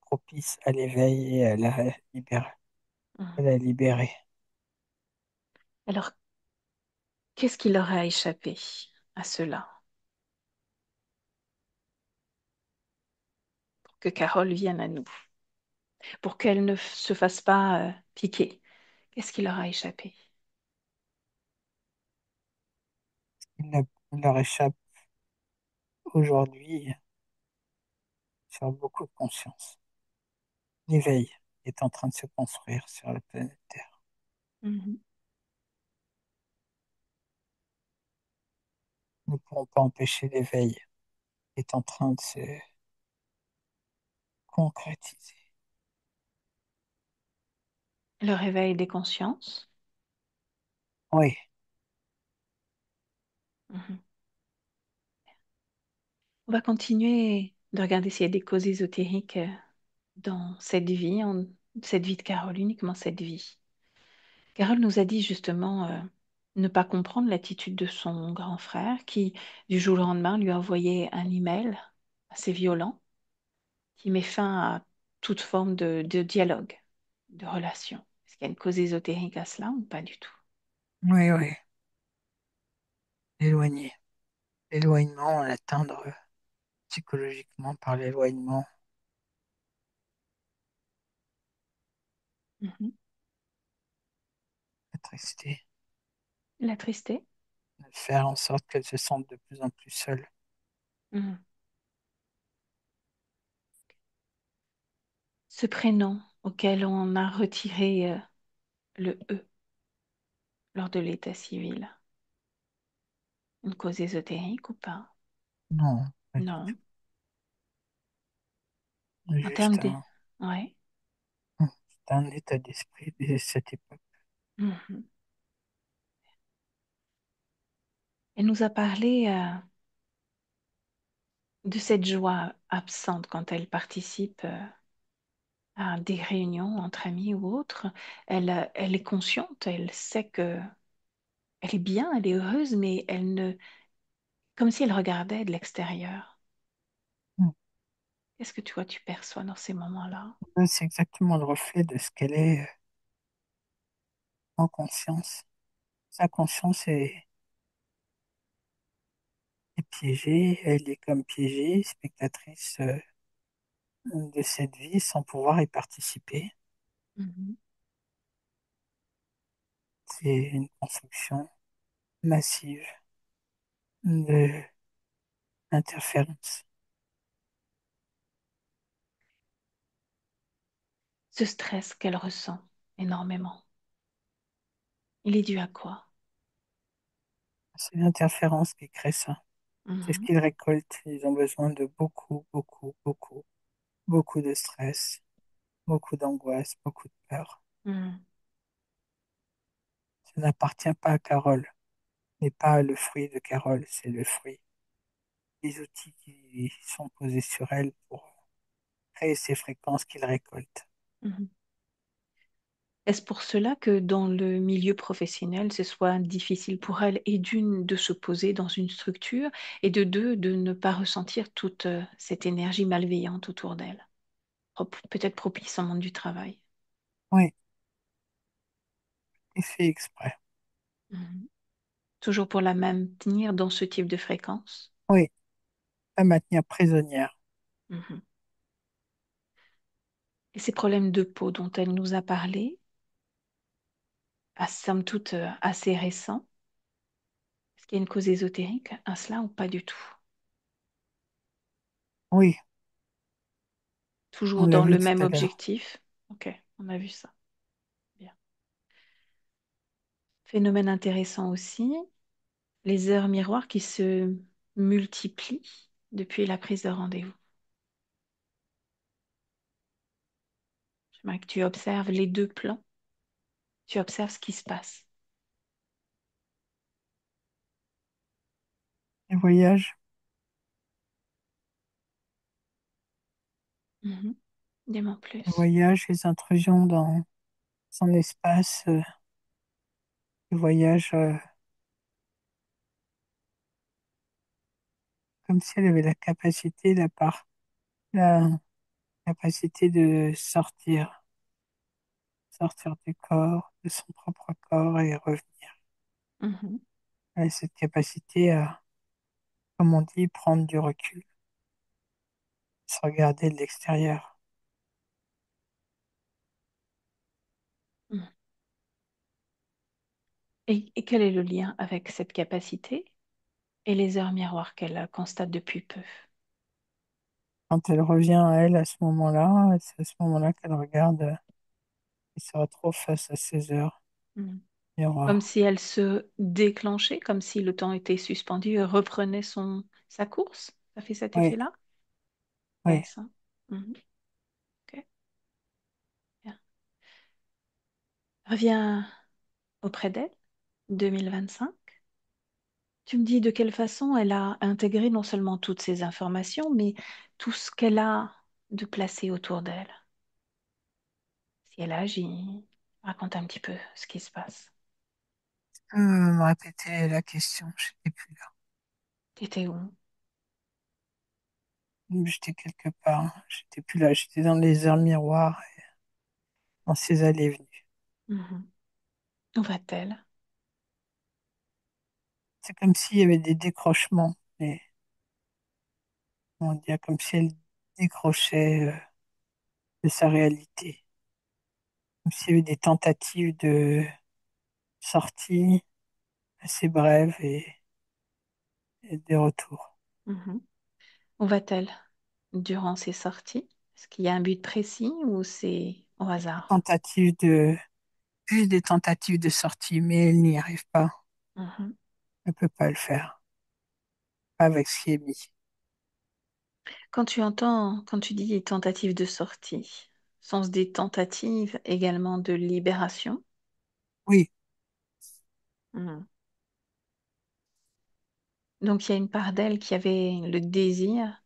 propices à l'éveil et à mhm. la libérer. Alors, qu'est-ce qui leur a échappé à cela pour que Carole vienne à nous, pour qu'elle ne se fasse pas piquer? Qu'est-ce qui leur a échappé? Il leur échappe aujourd'hui sur beaucoup de conscience. L'éveil est en train de se construire sur la planète Terre. Mhm, Nous ne pourrons pas empêcher l'éveil qui est en train de se concrétiser. le réveil des consciences. Oui, Mhm. On va continuer de regarder s'il y a des causes ésotériques dans cette vie, cette vie de Carole, uniquement cette vie. Carole nous a dit justement ne pas comprendre l'attitude de son grand frère qui, du jour au lendemain, lui a envoyé un email assez violent qui met fin à toute forme de dialogue, de relation. Est-ce qu'il y a une cause ésotérique à cela ou pas du tout? oui, oui. L'éloigner. L'éloignement, l'atteindre psychologiquement par l'éloignement, Mhm. l'attrister, L'attristé? faire en sorte qu'elle se sente de plus en plus seule. Mhm. Ce prénom auquel on a retiré le E lors de l'état civil, une cause ésotérique ou pas? Non, pas du Non. tout. En termes Juste de... Ouais. c'est un état d'esprit de cette époque. Mhm. Elle nous a parlé de cette joie absente quand elle participe à des réunions entre amis ou autres. Elle est consciente, elle sait que elle est bien, elle est heureuse, mais elle ne... comme si elle regardait de l'extérieur. Mm. Qu'est-ce que tu vois, tu perçois dans ces moments-là? C'est exactement le reflet de ce qu'elle est en conscience. Sa conscience est piégée, elle est comme piégée, spectatrice de cette vie sans pouvoir y participer. Mhm. C'est une construction massive de d'interférences. Ce stress qu'elle ressent énormément, il est dû à quoi? C'est l'interférence qui crée ça. C'est ce Mhm. qu'ils récoltent. Ils ont besoin de beaucoup de stress, beaucoup d'angoisse, beaucoup de peur. Mhm. Ça n'appartient pas à Carole, n'est pas le fruit de Carole, c'est le fruit des outils qui sont posés sur elle pour créer ces fréquences qu'il récolte. Mhm. Est-ce pour cela que dans le milieu professionnel, ce soit difficile pour elle, et d'une, de se poser dans une structure, et de deux, de ne pas ressentir toute cette énergie malveillante autour d'elle, peut-être propice au monde du travail? Oui, c'est fait exprès. Mhm. Toujours pour la maintenir dans ce type de fréquence? Oui, la maintenir prisonnière. Mhm. Et ces problèmes de peau dont elle nous a parlé, à somme toute assez récents, est-ce qu'il y a une cause ésotérique à cela ou pas du tout? Oui, on Toujours l'a dans vu le tout même à l'heure. objectif? Ok, on a vu ça. Bien. Phénomène intéressant aussi, les heures miroirs qui se multiplient depuis la prise de rendez-vous. J'aimerais que tu observes les deux plans, tu observes ce qui se passe. Les voyages, Mhm. Dis-moi les plus. voyages, les intrusions dans son espace, les voyages comme si elle avait la capacité de sortir du corps, de son propre corps et revenir. Mhm. Elle a cette capacité à, comme on dit, prendre du recul, se regarder de l'extérieur. Mhm. Et quel est le lien avec cette capacité et les heures miroirs qu'elle constate depuis peu? Quand elle revient à elle à ce moment-là, c'est à ce moment-là qu'elle regarde et se retrouve face à ses heures Mhm. Comme miroirs. si elle se déclenchait, comme si le temps était suspendu et reprenait sa course. Ça fait cet Oui, effet-là? oui. Belle ça. Mhm. Ok, bien. Reviens auprès d'elle, 2025. Tu me dis de quelle façon elle a intégré non seulement toutes ces informations, mais tout ce qu'elle a de placé autour d'elle. Si elle agit, raconte un petit peu ce qui se passe. Me répéter la question, j'étais plus là. T'étais où? J'étais quelque part, j'étais plus là, j'étais dans les heures miroirs, dans ces allées et venues. Mhm. Où va-t-elle? C'est comme s'il y avait des décrochements, mais on dirait comme si elle décrochait de sa réalité, comme s'il y avait des tentatives de sortie assez brèves et des retours. Mhm. Où va-t-elle durant ses sorties? Est-ce qu'il y a un but précis ou c'est au hasard? Tentatives de, plus des tentatives de sortie, mais elle n'y arrive pas. Mhm. Elle peut pas le faire, pas avec ce qui est mis. Quand tu dis tentative de sortie, sens des tentatives également de libération? Oui, Mhm. Donc il y a une part d'elle qui avait le désir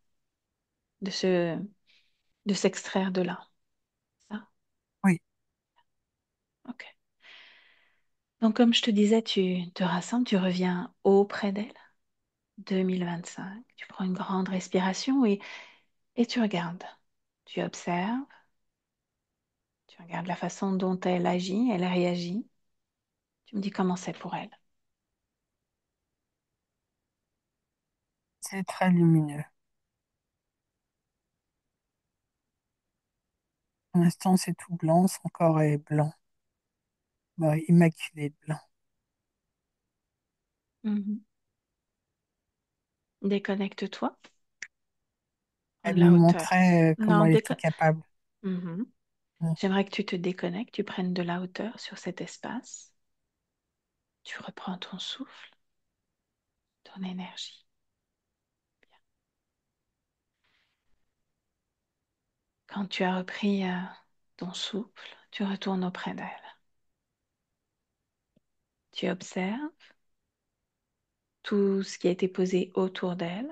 de se, de s'extraire de là. Ça? oui, Ok. Donc comme je te disais, tu te rassembles, tu reviens auprès d'elle, 2025. Tu prends une grande respiration et tu regardes. Tu observes, tu regardes la façon dont elle agit, elle réagit. Tu me dis comment c'est pour elle. C'est très lumineux. Pour l'instant, c'est tout blanc, son corps est blanc, immaculé de blanc. Mhm. Déconnecte-toi. Prends Elle de me la hauteur. montrait comment Non, elle était capable. Mhm. Mm. J'aimerais que tu te déconnectes, tu prennes de la hauteur sur cet espace. Tu reprends ton souffle, ton énergie. Quand tu as repris ton souffle, tu retournes auprès d'elle. Tu observes tout ce qui a été posé autour d'elle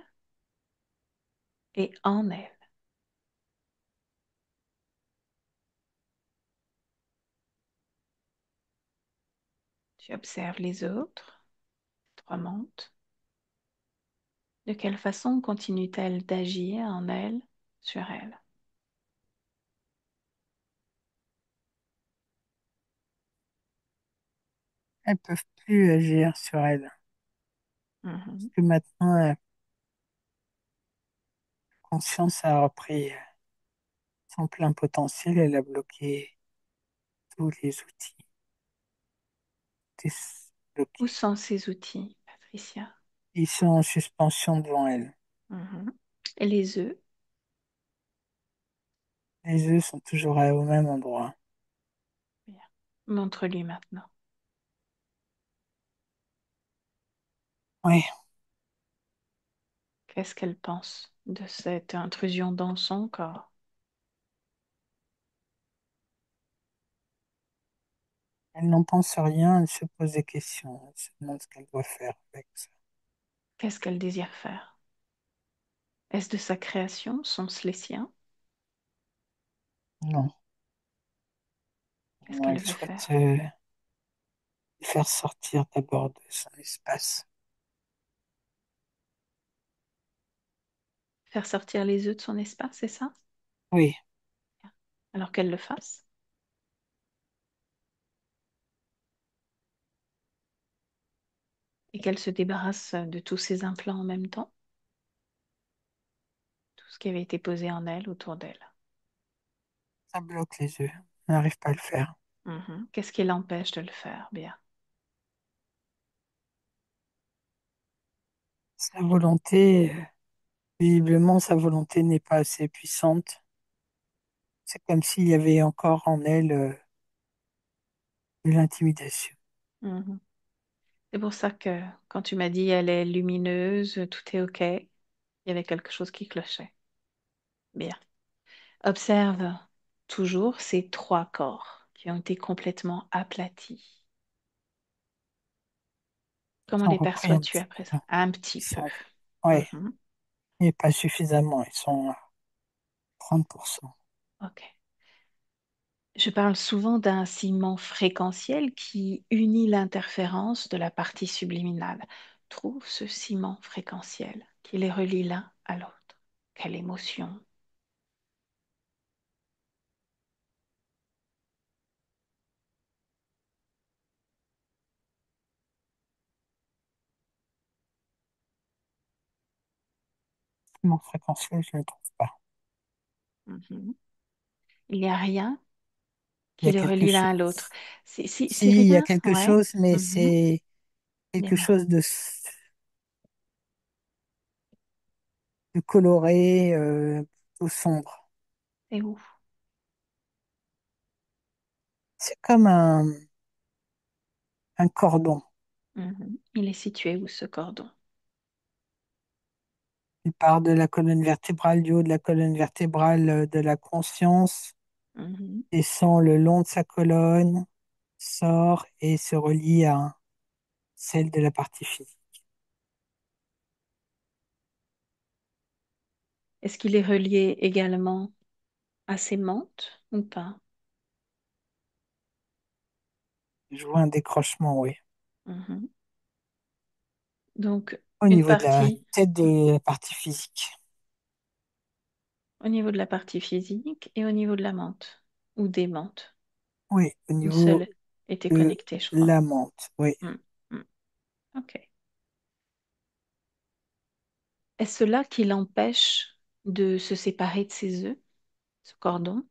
et en elle. Tu observes les autres, tu remontes. De quelle façon continue-t-elle d'agir en elle, sur elle? Elles peuvent plus agir sur elle. Parce Mhm. que maintenant, la conscience a repris son plein potentiel. Elle a bloqué tous les outils. Tout est Où bloqué. sont ces outils, Patricia? Ils sont en suspension devant elle. Mhm. Et les œufs? Les œufs sont toujours au même endroit. Bien. Montre-lui maintenant. Oui, Qu'est-ce qu'elle pense de cette intrusion dans son corps? elle n'en pense rien, elle se pose des questions. Elle se demande ce qu'elle doit faire avec ça. Qu'est-ce qu'elle désire faire? Est-ce de sa création? Sont-ce les siens? Non, Qu'est-ce non, elle qu'elle veut souhaite faire? le faire sortir d'abord de son espace. Faire sortir les œufs de son espace, c'est ça? Oui, Alors qu'elle le fasse et qu'elle se débarrasse de tous ces implants en même temps, tout ce qui avait été posé en elle, autour d'elle. ça bloque les œufs. Elle n'arrive pas à le faire. Mhm. Qu'est-ce qui l'empêche de le faire? Bien. Sa volonté, visiblement, sa volonté n'est pas assez puissante. C'est comme s'il y avait encore en elle de l'intimidation. Mhm. C'est pour ça que quand tu m'as dit elle est lumineuse, tout est OK, il y avait quelque chose qui clochait. Bien. Observe toujours ces trois corps qui ont été complètement aplatis. Ils Comment ont les repris un perçois-tu petit à présent? peu. Un petit Ils peu. sont, ouais, Mhm. mais pas suffisamment. Ils sont à 30%. OK. Je parle souvent d'un ciment fréquentiel qui unit l'interférence de la partie subliminale. Trouve ce ciment fréquentiel qui les relie l'un à l'autre. Quelle émotion. Mon fréquentiel, je ne le trouve pas. Mhm. Il n'y a rien Il y qui a les quelque relie l'un chose. à l'autre. C'est Si, il y a rien, quelque ouais. chose, mais Mhm. c'est quelque Dis-moi. chose de coloré, plutôt sombre. C'est où? C'est comme un cordon. Mhm. Il est situé où ce cordon? Il part de la colonne vertébrale, du haut de la colonne vertébrale de la conscience, Mhm. descend le long de sa colonne, sort et se relie à celle de la partie physique. Est-ce qu'il est relié également à ses mantes ou pas? Je vois un décrochement, oui. Mhm. Donc, Au une niveau de la partie tête de la partie physique. au niveau de la partie physique et au niveau de la menthe ou des menthes, Oui, au ou niveau seul. était de connecté, je crois. la menthe. Oui. Hmm, hmm. Ok. Est-ce cela qui l'empêche de se séparer de ses œufs, ce cordon?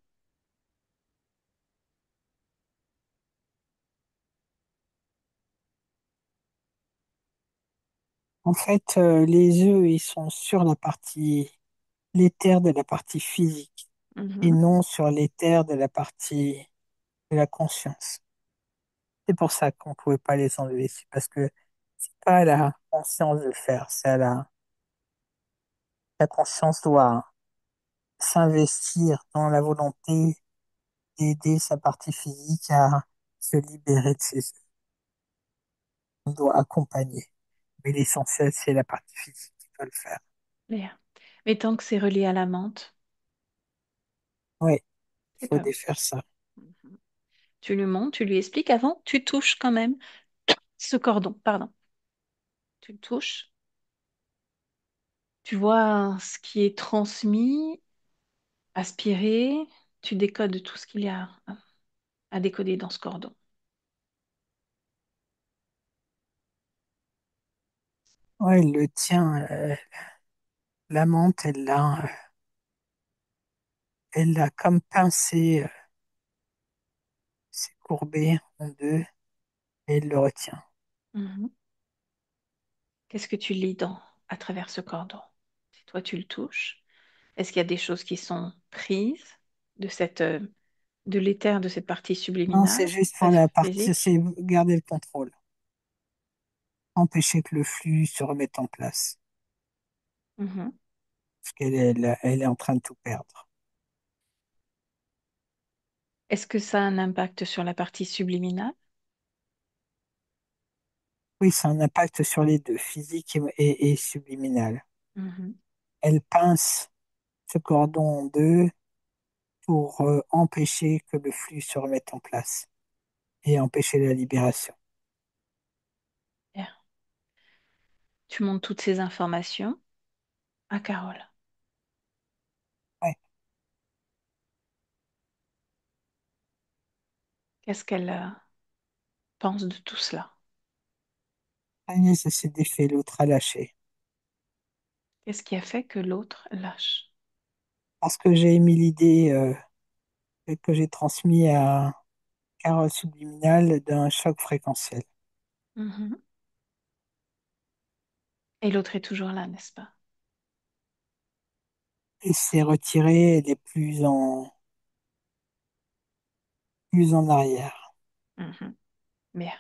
En fait, les œufs, ils sont sur la partie, l'éther de la partie physique et Mhm. non sur l'éther de la partie de la conscience. C'est pour ça qu'on ne pouvait pas les enlever. C'est parce que c'est pas à la conscience de le faire, c'est à la conscience doit s'investir dans la volonté d'aider sa partie physique à se libérer de ses œufs. On doit accompagner. Mais l'essentiel, c'est la partie physique qui doit le faire. Bien. Mais tant que c'est relié à la menthe, Oui, il c'est faut pas bon. défaire ça. Mhm. Tu lui montres, tu lui expliques avant, tu touches quand même ce cordon, pardon. Tu le touches, tu vois ce qui est transmis, aspiré, tu décodes tout ce qu'il y a à décoder dans ce cordon. Ouais, il le tient. La menthe, elle l'a comme pincé, c'est courbé en deux et elle le retient. Mhm. Qu'est-ce que tu lis à travers ce cordon? Si toi tu le touches, est-ce qu'il y a des choses qui sont prises de de l'éther de cette partie Non, c'est subliminale, juste pour pas la partie, physique? c'est garder le contrôle, empêcher que le flux se remette en place, Mhm. parce elle est en train de tout perdre. Est-ce que ça a un impact sur la partie subliminale? Oui, ça a un impact sur les deux, physique et subliminal. Mhm. Elle pince ce cordon en deux pour empêcher que le flux se remette en place et empêcher la libération. Bien. Tu montres toutes ces informations à Carole. Ouais. Qu'est-ce qu'elle pense de tout cela? Agnès, ça s'est défait, l'autre a lâché. Qu'est-ce qui a fait que l'autre lâche? Parce que j'ai émis l'idée que j'ai transmis à Carole Subliminal d'un choc fréquentiel. Mhm. Et l'autre est toujours là, n'est-ce pas? Et s'est retirée, elle est plus en arrière. Mhm. Bien.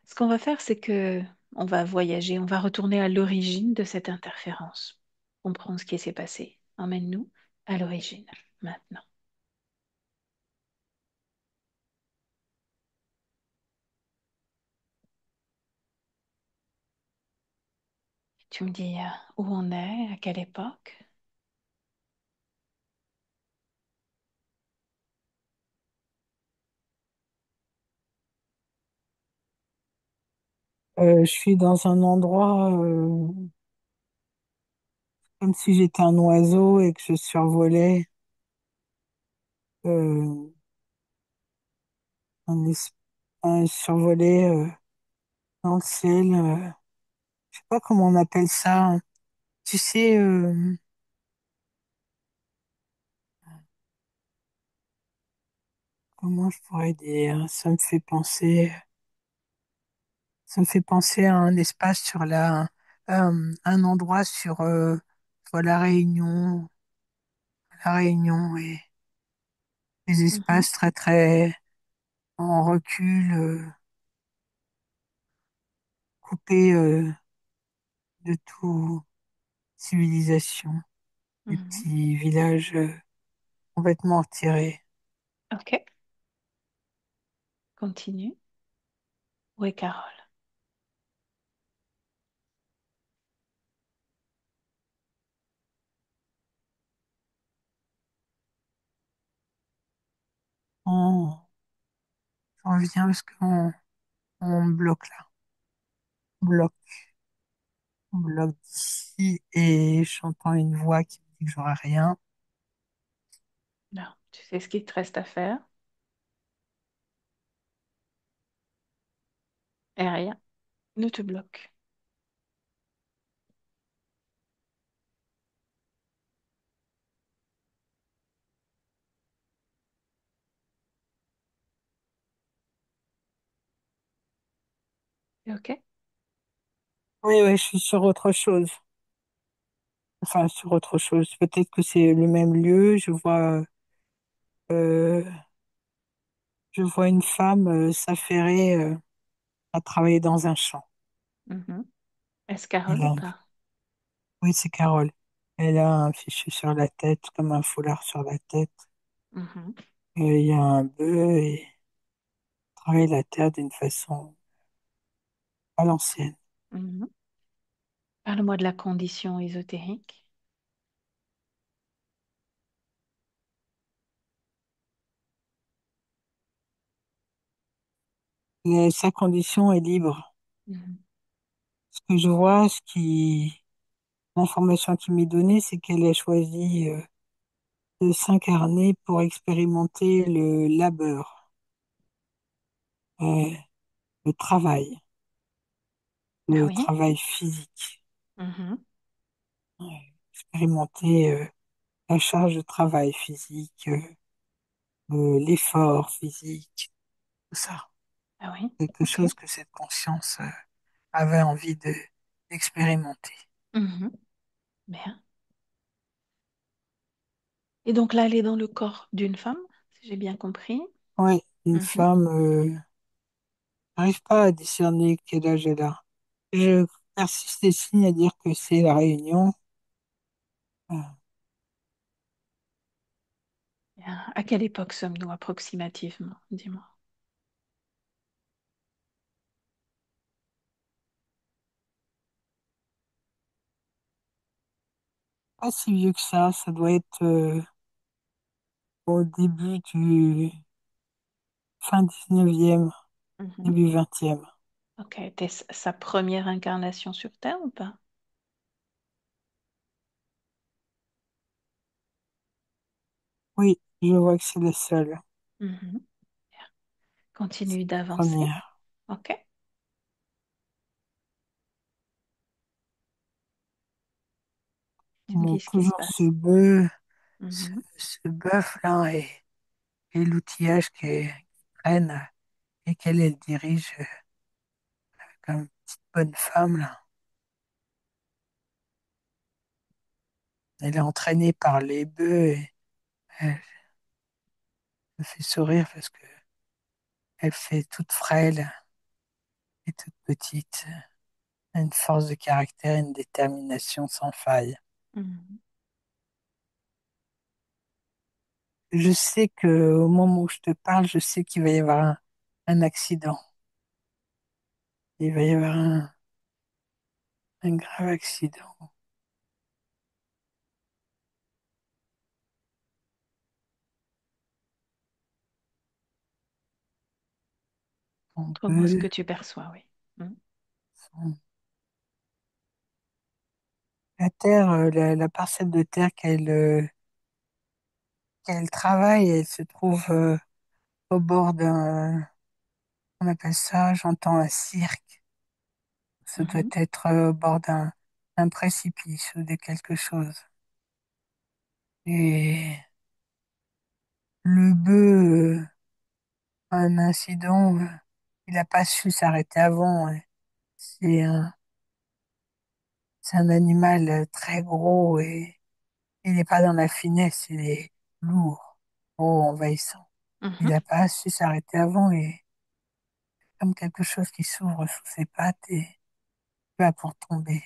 Ce qu'on va faire, c'est que on va voyager, on va retourner à l'origine de cette interférence. Comprendre ce qui s'est passé. Emmène-nous à l'origine, maintenant. Tu me dis où on est, à quelle époque? Je suis dans un endroit comme si j'étais un oiseau et que je survolais euh, un, es- survolais dans le ciel. Je sais pas comment on appelle ça. Tu sais, comment je pourrais dire? Ça me fait penser à un espace sur un endroit sur la Réunion et des Mhm, espaces très très en recul, coupés de toute civilisation, des mhm. petits villages complètement retirés. Ok, continue. Où est Carole? On, on revient parce on me bloque là. On bloque, on bloque d'ici et j'entends une voix qui me dit que j'aurai rien. Non, tu sais ce qu'il te reste à faire. Et rien ne te bloque. OK? Oui, oui, je suis sur autre chose. Enfin, sur autre chose. Peut-être que c'est le même lieu. Euh, je vois une femme s'affairer à travailler dans un champ. Mhm. Est-ce Carole Elle ou a pas? Oui, c'est Carole. Elle a un fichu sur la tête, comme un foulard sur la tête. Mhm. Et il y a un bœuf et elle travaille la terre d'une façon à l'ancienne. Mhm. Parle-moi de la condition ésotérique. Sa condition est libre. Mhm. Ce que je vois, l'information qui m'est donnée, c'est qu'elle a choisi de s'incarner pour expérimenter le labeur, euh, le travail, Ah le oui? travail physique, Mhm. expérimenter la charge de travail physique, l'effort physique, tout ça. Ah oui? Quelque OK. chose que cette conscience avait envie d'expérimenter. Mhm. Bien. Et donc là, elle est dans le corps d'une femme, si j'ai bien compris. Oui, une Mhm. femme n'arrive pas à discerner quel âge elle a. Je persiste et signe à dire que c'est la Réunion. Euh, Bien. À quelle époque sommes-nous approximativement? Dis-moi. Pas si vieux que ça doit être au début du fin 19e, Mhm. début 20e. OK. Était sa première incarnation sur Terre ou pas? Oui, je vois que c'est la seule, Mhm. c'est Continue la d'avancer. première. OK. Tu me Bon, dis ce qui se toujours passe. Mhm. ce bœuf-là et l'outillage qu'elle traîne et qu'elle elle dirige comme une petite bonne femme, là. Elle est entraînée par les bœufs et elle me fait sourire parce que elle fait toute frêle et toute petite. Une force de caractère, une détermination sans faille. Mhm. Je sais que au moment où je te parle, je sais qu'il va y avoir un accident. Il va y avoir un grave accident. On Montre-moi ce peut, que tu perçois, oui. Mhm. son- la terre, la parcelle de terre qu'elle travaille, elle se trouve au bord on appelle ça, j'entends un cirque. Ça doit Mhm. être au bord d'un précipice ou de quelque chose. Et le bœuf, un incident, il n'a pas su s'arrêter avant, hein. C'est c'est un animal très gros et il n'est pas dans la finesse, il est lourd, gros, envahissant. Il Mhm. n'a pas su s'arrêter avant et comme quelque chose qui s'ouvre sous ses pattes et va pour tomber.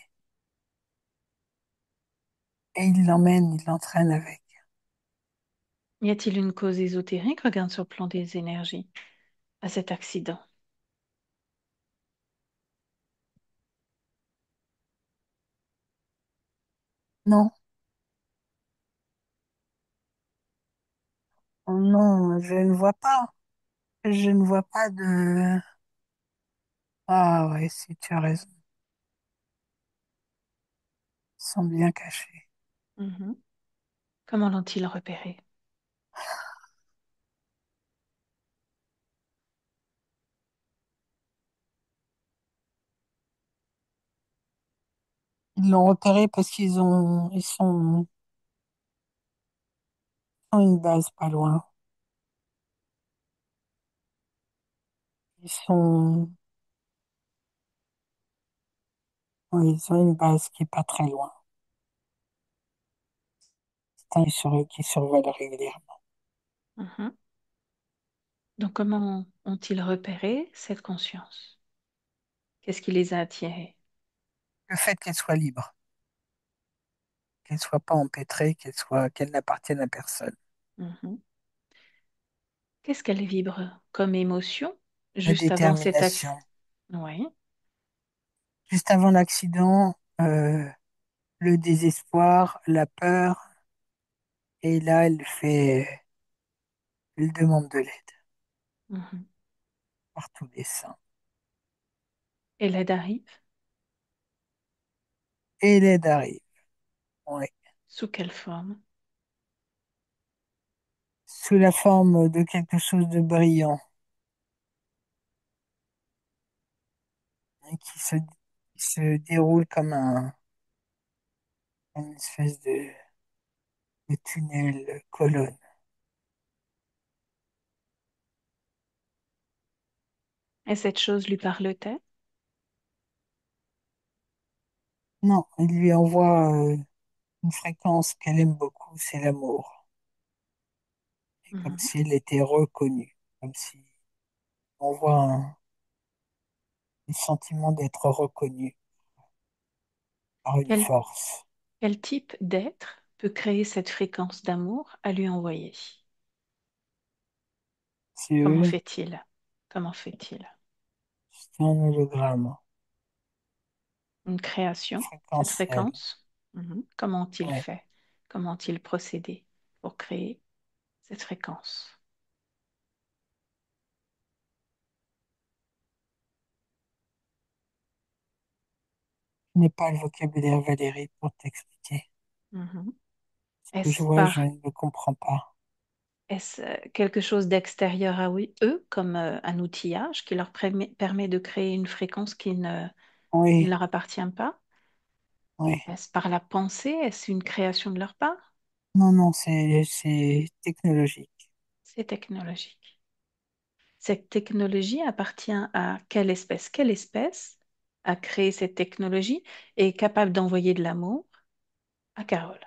Et il l'emmène, il l'entraîne avec. Y a-t-il une cause ésotérique? Regarde sur le plan des énergies à cet accident. Non, non, je ne vois pas. Je ne vois pas de... Ah ouais, si tu as raison, ils sont bien cachés. Mhm. Comment l'ont-ils repéré? Ils l'ont repéré parce ont une base pas loin. Ils sont, oui, ils ont une base qui est pas très loin. C'est un qui survole régulièrement. Mhm. Donc, comment ont-ils repéré cette conscience? Qu'est-ce qui les a attirés? Le fait qu'elle soit libre, qu'elle soit pas empêtrée, qu'elle n'appartienne à personne. Mhm. Qu'est-ce qu'elle vibre comme émotion La juste avant cet accident? détermination. Oui. Juste avant l'accident, le désespoir, la peur, et là, elle demande de l'aide Mhm. par tous les saints. Et l'aide arrive? Et l'aide arrive, oui, Sous quelle forme? sous la forme de quelque chose de brillant, hein, qui se déroule comme une espèce de tunnel, colonne. Et cette chose lui parle-t-elle? Non, il lui envoie une fréquence qu'elle aime beaucoup, c'est l'amour. Et comme Mhm. si elle était reconnue, comme si on voit un sentiment d'être reconnu par une Quel, force. quel type d'être peut créer cette fréquence d'amour à lui envoyer? C'est Comment eux, fait-il? Comment fait-il? c'est un hologramme Une création, cette fréquentiel. fréquence? Mhm. Comment ont-ils Ouais. fait? Comment ont-ils procédé pour créer cette fréquence? Je n'ai pas le vocabulaire, Valérie, pour t'expliquer. Mhm. Ce que je vois, je ne le comprends pas. Est-ce quelque chose d'extérieur à eux, comme un outillage qui leur permet de créer une fréquence qui ne Oui, leur appartient pas? oui. Est-ce par la pensée? Est-ce une création de leur part? Non, non, c'est technologique. C'est technologique. Cette technologie appartient à quelle espèce? Quelle espèce a créé cette technologie et est capable d'envoyer de l'amour à Carole?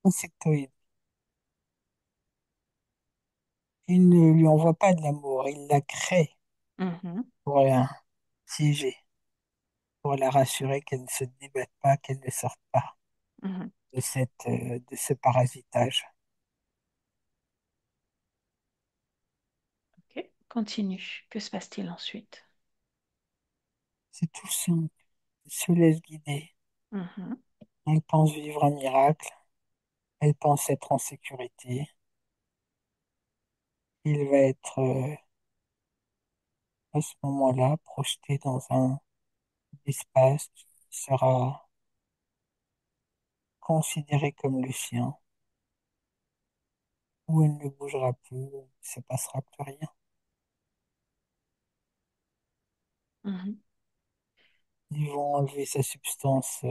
Insectoïde. Il ne lui envoie pas de l'amour, il la crée Mhm, pour la piéger, pour la rassurer qu'elle ne se débatte pas, qu'elle ne sorte pas mhm. de ce parasitage. Ok, continue. Que se passe-t-il ensuite? C'est tout simple. Elle se laisse guider. Mhm, Elle pense vivre un miracle. Elle pense être en sécurité. Il va être à ce moment-là projeté dans un espace qui sera considéré comme le sien, où elle ne bougera plus, où il ne se passera plus rien. mhm. Ils vont enlever sa substance,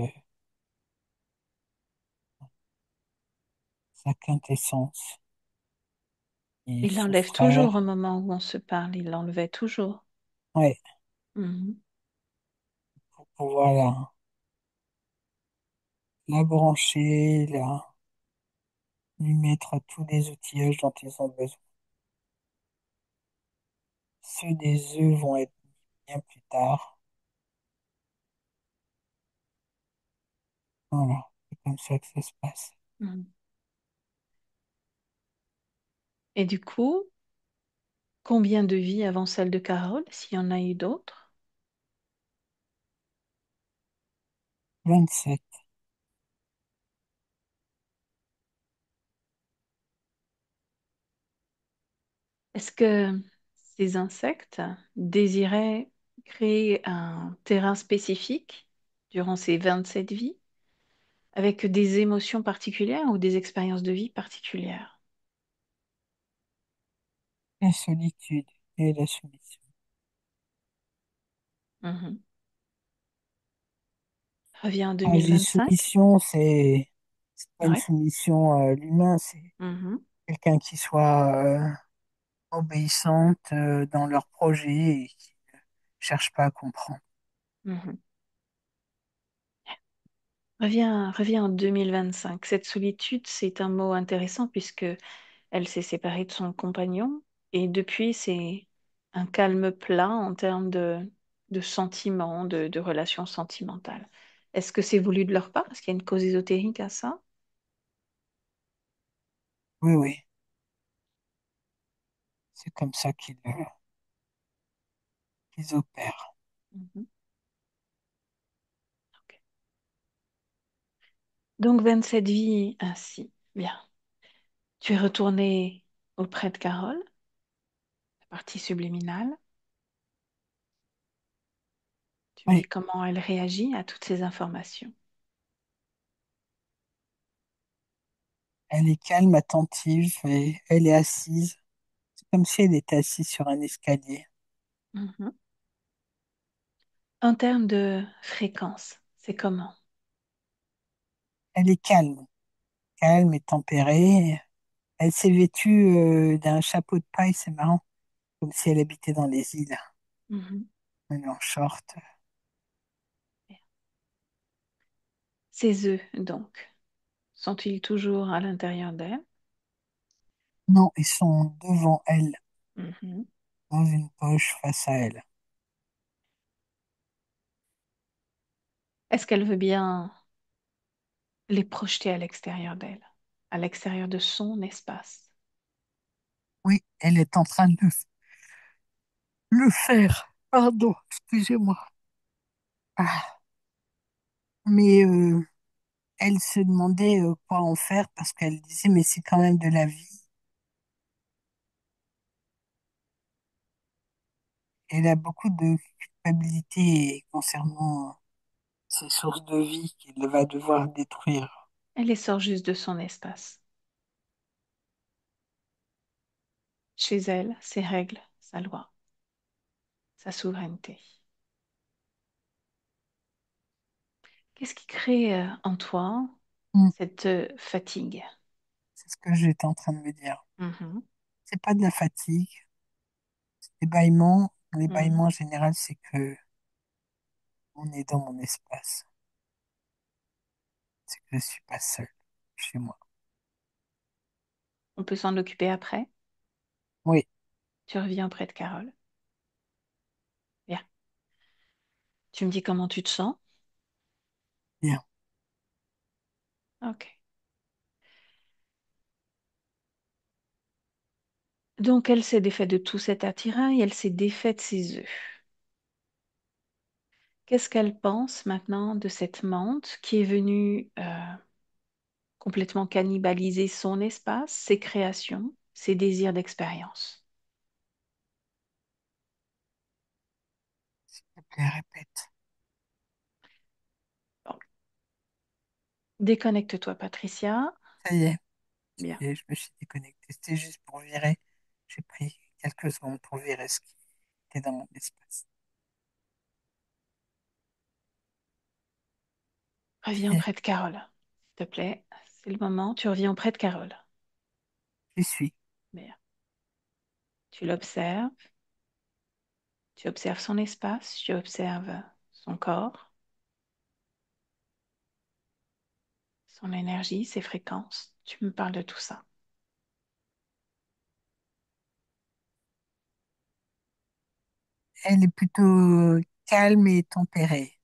sa quintessence. Et Il son l'enlève toujours au frère, moment où on se parle. Il l'enlevait toujours. ouais, Mhm, pour pouvoir la brancher, lui mettre tous les outillages dont ils ont besoin. Ceux des œufs vont être bien plus tard. Voilà, c'est comme ça que ça se passe. mhm. Et du coup, combien de vies avant celle de Carole, s'il y en a eu d'autres? 27. Est-ce que ces insectes désiraient créer un terrain spécifique durant ces 27 vies avec des émotions particulières ou des expériences de vie particulières? La solitude et la soumission. Mhm. Reviens en Quand je dis 2025. soumission, c'est pas une Oui. soumission à l'humain, c'est Mhm, quelqu'un qui soit obéissante dans leur projet et qui ne cherche pas à comprendre. mhm. Reviens en 2025. Cette solitude, c'est un mot intéressant puisque elle s'est séparée de son compagnon et depuis, c'est un calme plat en termes de sentiments, de relations sentimentales. Est-ce que c'est voulu de leur part? Est-ce qu'il y a une cause ésotérique à ça? Oui, oui, c'est comme ça qu'ils opèrent. Mhm. Ok. Donc 27 vies ainsi. Bien. Tu es retourné auprès de Carole, la partie subliminale. Tu me dis Oui, comment elle réagit à toutes ces informations. elle est calme, attentive et elle est assise. C'est comme si elle était assise sur un escalier. Mhm. En termes de fréquence, c'est comment? Elle est calme, calme et tempérée. Elle s'est vêtue d'un chapeau de paille, c'est marrant, comme si elle habitait dans les îles. Mhm. Elle est en short. Ces œufs, donc, sont-ils toujours à l'intérieur d'elle? Non, ils sont devant elle, Mhm. dans une poche face à elle. Est-ce qu'elle veut bien les projeter à l'extérieur d'elle, à l'extérieur de son espace? Oui, elle est en train de le faire. Pardon, excusez-moi. Ah, mais elle se demandait quoi en faire parce qu'elle disait, mais c'est quand même de la vie. Elle a beaucoup de culpabilité concernant ces sources de vie qu'elle va devoir détruire. Elle les sort juste de son espace. Chez elle, ses règles, sa loi, sa souveraineté. Qu'est-ce qui crée en toi Hmm, cette fatigue? c'est ce que j'étais en train de me dire. Mhm, C'est pas de la fatigue, c'est des bâillements. Les mhm. bâillements en général, c'est que on est dans mon espace. C'est que je suis pas seul chez moi. On peut s'en occuper après. Oui, Tu reviens auprès de Carole. Bien. Tu me dis comment tu te sens? bien. Ok. Donc, elle s'est défaite de tout cet attirail, elle s'est défaite de ses œufs. Qu'est-ce qu'elle pense maintenant de cette menthe qui est venue complètement cannibaliser son espace, ses créations, ses désirs d'expérience? S'il te plaît, répète. Bon. Déconnecte-toi, Patricia. Ça y est, Bien. je me suis déconnecté. C'était juste pour virer. J'ai pris quelques secondes pour virer ce qui était dans mon espace. Ça Reviens y est, auprès de Carole. S'il te plaît, c'est le moment. Tu reviens auprès de Carole. j'y suis. Bien. Tu l'observes. Tu observes son espace. Tu observes son corps, son énergie, ses fréquences. Tu me parles de tout ça. Elle est plutôt calme et tempérée.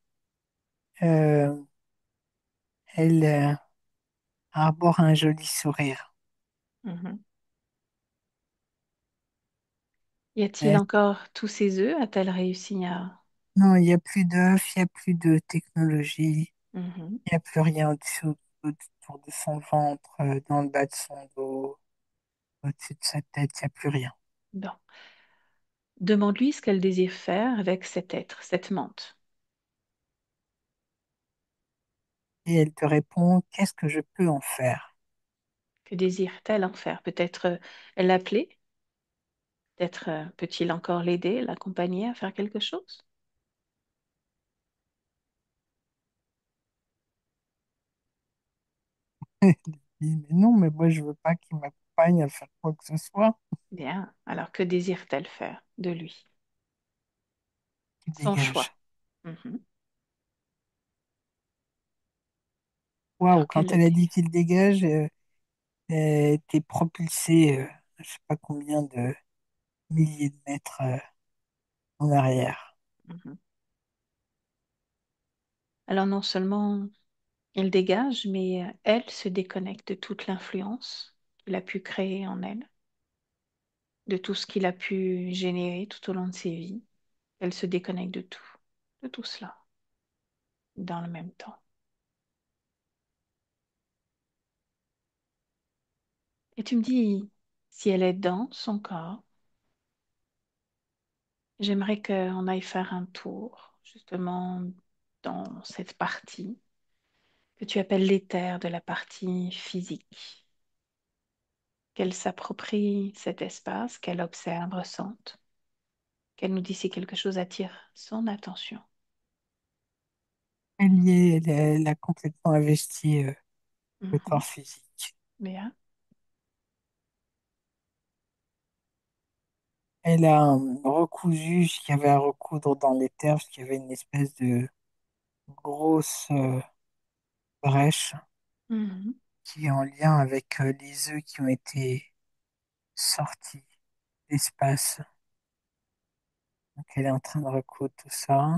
Euh, elle arbore un joli sourire. Mhm. Y a-t-il Mais encore tous ces œufs? A-t-elle réussi à... non, il n'y a plus d'œufs, il n'y a plus de technologie, Mhm. il n'y a plus rien autour de son ventre, dans le bas de son dos, au-dessus de sa tête, il n'y a plus rien. Bon. Demande-lui ce qu'elle désire faire avec cet être, cette menthe. Et elle te répond, qu'est-ce que je peux en faire? Que désire-t-elle en faire? Peut-être l'appeler? Peut-être peut-il encore l'aider, l'accompagner à faire quelque chose? Je dis, mais non, mais moi, je veux pas qu'il m'accompagne à faire quoi que ce soit. Bien. Alors, que désire-t-elle faire de lui? Qui Son dégage. choix. Mhm. Waouh, Alors qu'elle quand le elle a dégage. dit qu'il dégage, t'es propulsé, je sais pas combien de milliers de mètres, en arrière. Mhm. Alors, non seulement il dégage, mais elle se déconnecte de toute l'influence qu'il a pu créer en elle, de tout ce qu'il a pu générer tout au long de ses vies. Elle se déconnecte de tout cela, dans le même temps. Et tu me dis, si elle est dans son corps, j'aimerais qu'on aille faire un tour, justement, dans cette partie que tu appelles l'éther de la partie physique, qu'elle s'approprie cet espace, qu'elle observe, ressente, qu'elle nous dit si quelque chose attire son attention. Elle y est, elle a complètement investi, le Mhm. corps physique. Bien. Elle a recousu ce qu'il y avait à recoudre dans les terres, parce qu'il y avait une espèce de grosse brèche Mhm. qui est en lien avec les œufs qui ont été sortis d'espace. Donc elle est en train de recoudre tout ça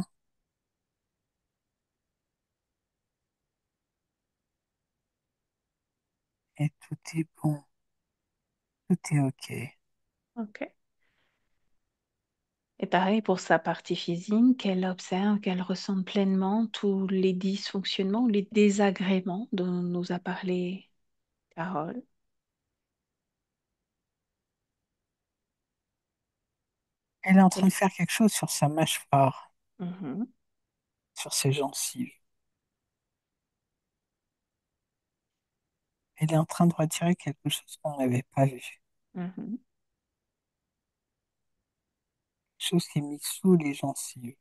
et tout est bon, tout est OK. OK. Et pareil pour sa partie physique, qu'elle observe, qu'elle ressente pleinement tous les dysfonctionnements ou les désagréments dont nous a parlé Carole. Elle est en train de Elle- faire quelque chose sur sa mâchoire, Mhm. sur ses gencives. Elle est en train de retirer quelque chose qu'on n'avait pas vu. Mhm. Quelque chose qui est mis sous les gencives.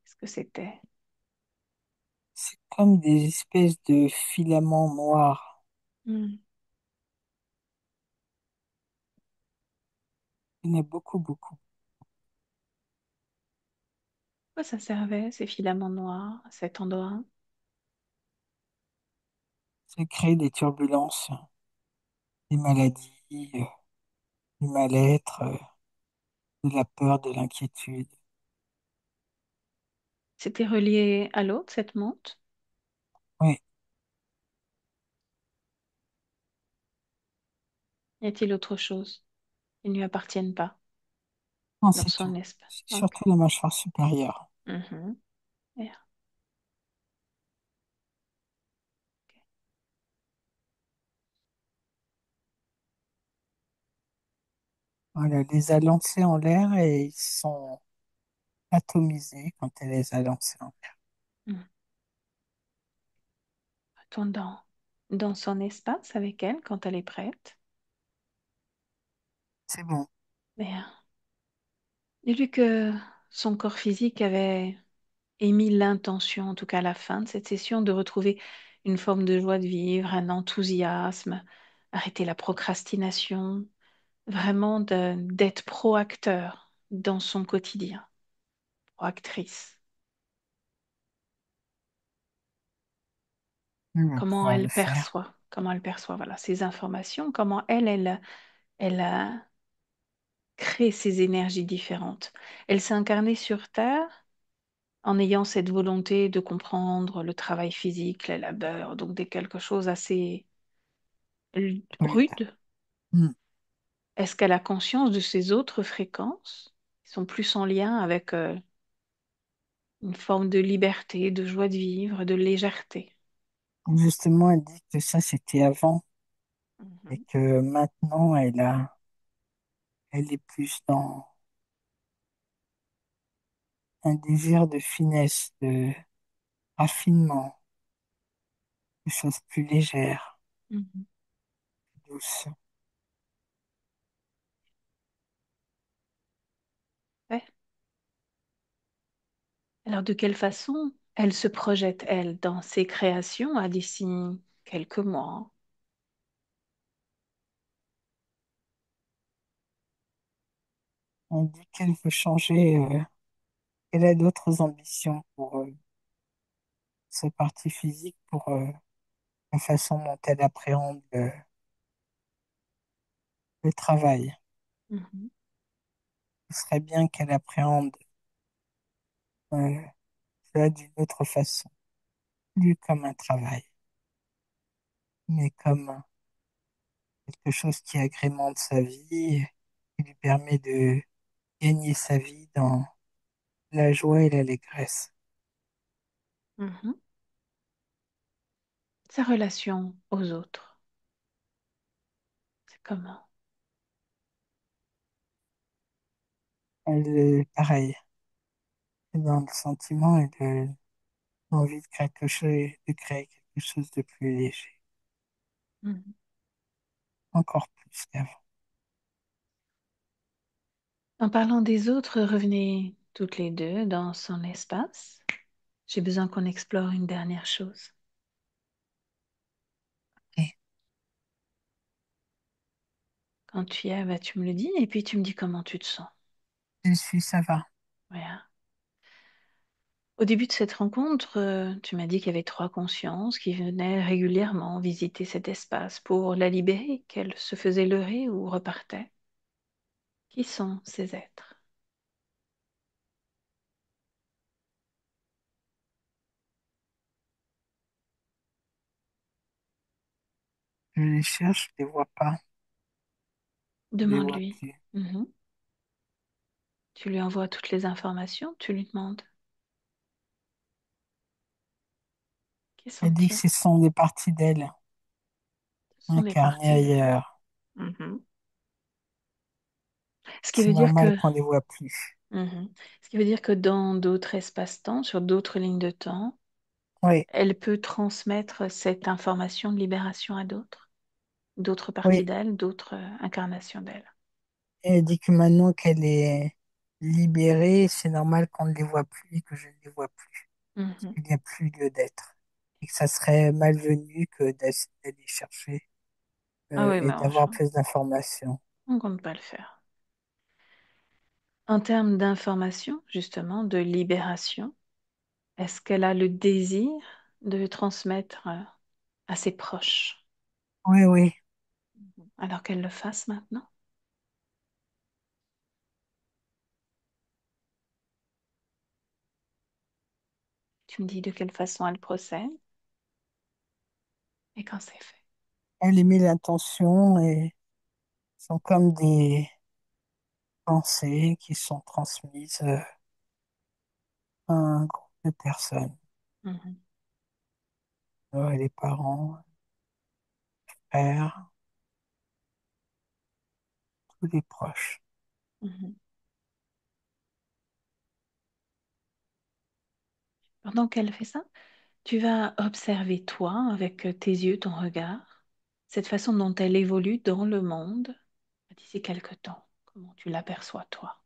Qu'est-ce que c'était? C'est comme des espèces de filaments noirs. Mhm. Il y en a beaucoup, beaucoup. Pourquoi ça servait, ces filaments noirs, à cet endroit? Ça crée des turbulences, des maladies, du mal-être, de la peur, de l'inquiétude. C'était relié à l'autre, cette montre? Oui, Y a-t-il autre chose qui ne lui appartiennent pas non, dans c'est son tout. espace? C'est Ok. surtout la mâchoire supérieure. Mhm. Bien. Voilà, elle les a lancés en l'air et ils sont atomisés quand elle les a lancés en l'air. Mhm. Retourne dans son espace avec elle quand elle est prête. C'est bon. Bien. Dis-lui que son corps physique avait émis l'intention, en tout cas à la fin de cette session, de retrouver une forme de joie de vivre, un enthousiasme, arrêter la procrastination, vraiment d'être proacteur dans son quotidien, proactrice. Elle va pouvoir le faire. Comment elle perçoit, voilà, ces informations, comment elle crée ces énergies différentes. Elle s'est incarnée sur Terre en ayant cette volonté de comprendre le travail physique, les labeurs, donc de quelque chose assez Rude. rude. Hmm. Est-ce qu'elle a conscience de ces autres fréquences qui sont plus en lien avec une forme de liberté, de joie de vivre, de légèreté? Justement, elle dit que ça, c'était avant et Mhm. que maintenant, elle est plus dans un désir de finesse, de raffinement, de choses plus légères, Mhm. douces. Ouais. Alors de quelle façon Elle se projette, elle, dans ses créations à d'ici quelques mois. Elle dit qu'elle veut changer, qu'elle a d'autres ambitions pour sa partie physique, pour la façon dont elle appréhende le travail. Mhm, Ce serait bien qu'elle appréhende euh, cela d'une autre façon, plus comme un travail, mais comme quelque chose qui agrémente sa vie, qui lui permet de gagner sa vie dans la joie et l'allégresse. mhm. Sa relation aux autres, c'est comment? Elle, pareil, est dans le sentiment et l'envie de de créer quelque chose de plus léger, Mhm. encore plus qu'avant. En parlant des autres, revenez toutes les deux dans son espace. J'ai besoin qu'on explore une dernière chose. Et Quand tu y es, bah, tu me le dis et puis tu me dis comment tu te sens. je suis, ça va. Voilà. Au début de cette rencontre, tu m'as dit qu'il y avait trois consciences qui venaient régulièrement visiter cet espace pour la libérer, qu'elle se faisait leurrer ou repartait. Qui sont ces êtres? Je les cherche, je les vois pas, je les vois Demande-lui. plus. Mhm. Tu lui envoies toutes les informations, tu lui demandes. Qui Elle dit que sont-ils? ce sont des parties d'elle Ce sont les incarnées parties d'elle. ailleurs. Mhm. Ce qui C'est veut dire normal que, qu'on les voit plus. Mhm. Ce qui veut dire que dans d'autres espaces-temps, sur d'autres lignes de temps, Oui, elle peut transmettre cette information de libération à d'autres oui. parties d'elle, d'autres incarnations d'elle. Et elle dit que maintenant qu'elle est libérée, c'est normal qu'on ne les voit plus et que je ne les vois plus. Mhm. Il n'y a plus lieu d'être. Et que ça serait malvenu que d'aller chercher Ah oui, et mais d'avoir plus d'informations. on compte pas le faire. En termes d'information, justement, de libération, est-ce qu'elle a le désir de transmettre à ses proches? Oui, oui. Alors qu'elle le fasse maintenant? Tu me dis de quelle façon elle procède et quand c'est fait. Elle émet l'intention et sont comme des pensées qui sont transmises à un groupe de personnes. Mhm. Les parents, frères, tous les proches. Mhm. Pendant qu'elle fait ça, tu vas observer toi, avec tes yeux, ton regard, cette façon dont elle évolue dans le monde d'ici quelque temps. Comment tu l'aperçois, toi?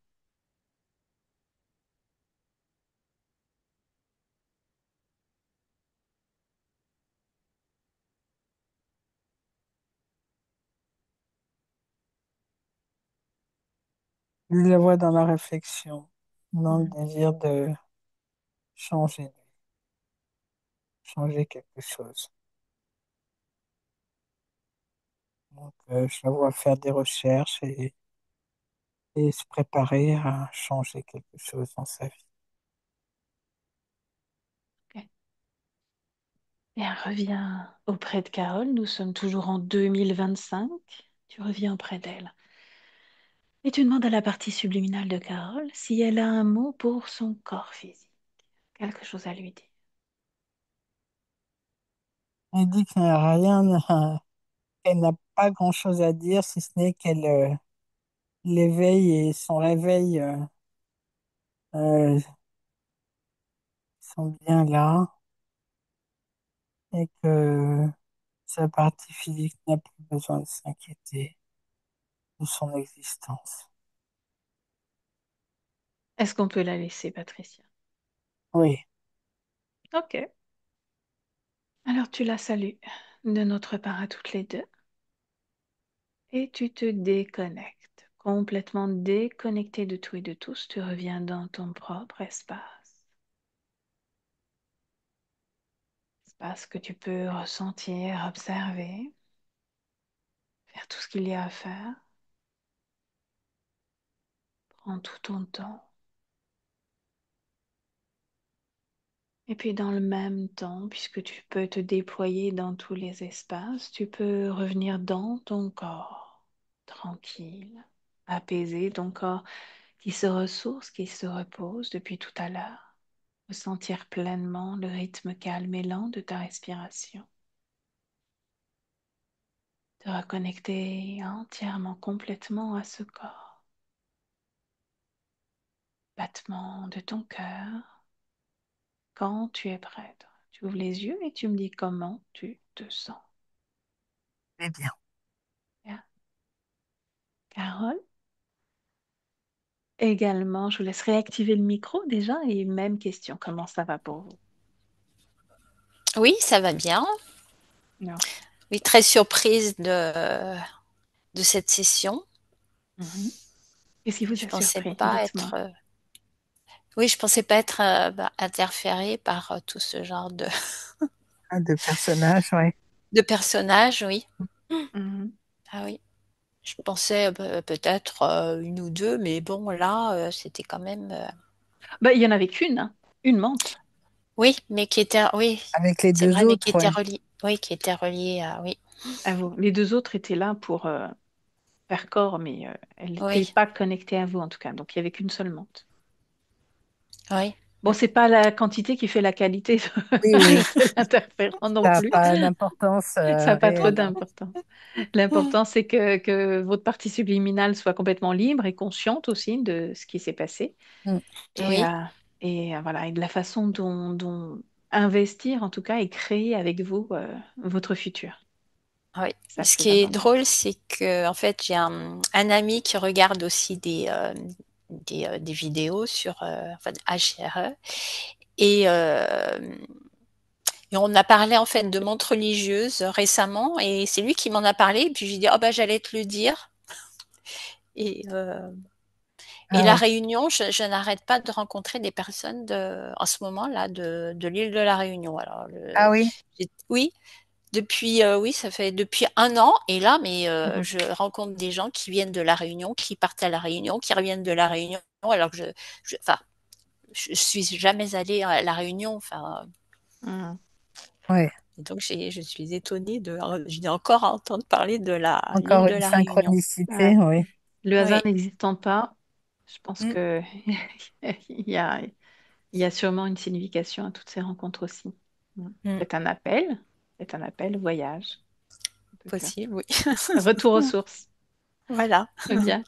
Je la vois dans la réflexion, dans le Mhm. désir de changer, changer quelque chose. Donc, je la vois faire des recherches et se préparer à changer quelque chose dans sa vie. Ok. Bien, reviens auprès de Carole. Nous sommes toujours en 2025. Tu reviens auprès d'elle. Et tu demandes à la partie subliminale de Carole si elle a un mot pour son corps physique. Quelque chose à lui dire. Elle dit qu'elle n'a rien, qu'elle n'a pas grand-chose à dire, si ce n'est qu'elle l'éveille et son réveil euh, sont bien là et que sa partie physique n'a plus besoin de s'inquiéter de son existence. Est-ce qu'on peut la laisser, Patricia? Oui, Ok. Alors tu la salues de notre part à toutes les deux et tu te déconnectes. Complètement déconnecté de tout et de tous, tu reviens dans ton propre espace. Espace que tu peux ressentir, observer, faire tout ce qu'il y a à faire. Prends tout ton temps. Et puis dans le même temps, puisque tu peux te déployer dans tous les espaces, tu peux revenir dans ton corps, tranquille, apaisé, ton corps qui se ressource, qui se repose depuis tout à l'heure. Ressentir pleinement le rythme calme et lent de ta respiration. Te reconnecter entièrement, complètement à ce corps. Battement de ton cœur. Quand tu es prête, tu ouvres les yeux et tu me dis comment tu te sens. Eh bien, Bien. Carole, également, je vous laisse réactiver le micro déjà et même question, comment ça va pour vous? Oui, ça va bien. Non. Oui, très surprise de cette session. Mhm. Qu'est-ce qui vous Je a pensais surpris? pas Dites-moi. être, oui, je pensais pas être interférée par tout ce genre de personnages, ouais. de personnages, oui. Mhm. Ah oui. Je pensais peut-être une ou deux, mais bon, là, c'était quand même. Bah, il y en avait qu'une, hein. Une menthe Oui, mais qui était, oui, Avec les c'est deux vrai, mais qui autres, était ouais. relié, oui, qui était relié à, oui, à vous. Les deux autres étaient là pour faire corps, mais elles n'étaient oui, pas connectées à vous en tout cas. Donc il n'y avait qu'une seule menthe. oui, Bon, c'est pas la quantité qui fait la qualité Oui, oui, de l'interférent non ça n'a plus. pas d'importance Ça n'a pas trop réelle. d'importance. L'important, c'est que votre partie subliminale soit complètement libre et consciente aussi de ce qui s'est passé. Mm. Et, oui, voilà, et de la façon dont investir, en tout cas, et créer avec vous votre futur. oui. Ça, Ce c'est qui est important. drôle, c'est que en fait, j'ai un ami qui regarde aussi des vidéos sur enfin, HRE et, et on a parlé en fait de montres religieuses récemment et c'est lui qui m'en a parlé et puis j'ai dit oh bah j'allais te le dire et et Ah la oui, Réunion, je n'arrête pas de rencontrer des personnes en ce moment-là de l'île de la Réunion. Alors, ah oui, oui, oui, ça fait depuis un an. Et là, mais Mhm. je rencontre des gens qui viennent de la Réunion, qui partent à la Réunion, qui reviennent de la Réunion, alors que enfin, je suis jamais allée à la Réunion. Enfin, Mhm. ouais. et donc je suis étonnée je dis encore à entendre parler de l'île Encore de une la Réunion. synchronicité, Ouais. oui. Le hasard Oui, n'existant pas, je pense mm, que il y a sûrement une signification à toutes ces rencontres aussi. mm, C'est un appel, voyage, en tout cas. possible, oui. Retour aux sources. Voilà. Très bien.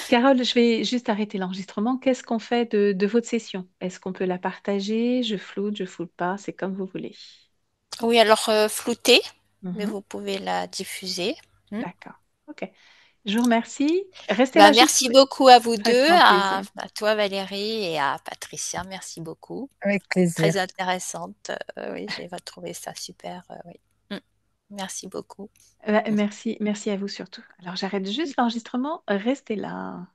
Carole, je vais juste arrêter l'enregistrement. Qu'est-ce qu'on fait de votre session? Est-ce qu'on peut la partager? Je floute pas, c'est comme vous voulez. Oui, alors floutée, mais Mhm. vous pouvez la diffuser. Hmm. D'accord. OK. Je vous remercie. Restez Bah, là juste. merci beaucoup à vous Avec deux, grand plaisir. à toi Valérie et à Patricia. Merci beaucoup. Avec plaisir. Très intéressante. Oui, j'ai trouvé ça super. Oui. Hmm. Merci beaucoup. Merci, merci à vous surtout. Alors j'arrête juste l'enregistrement. Restez là.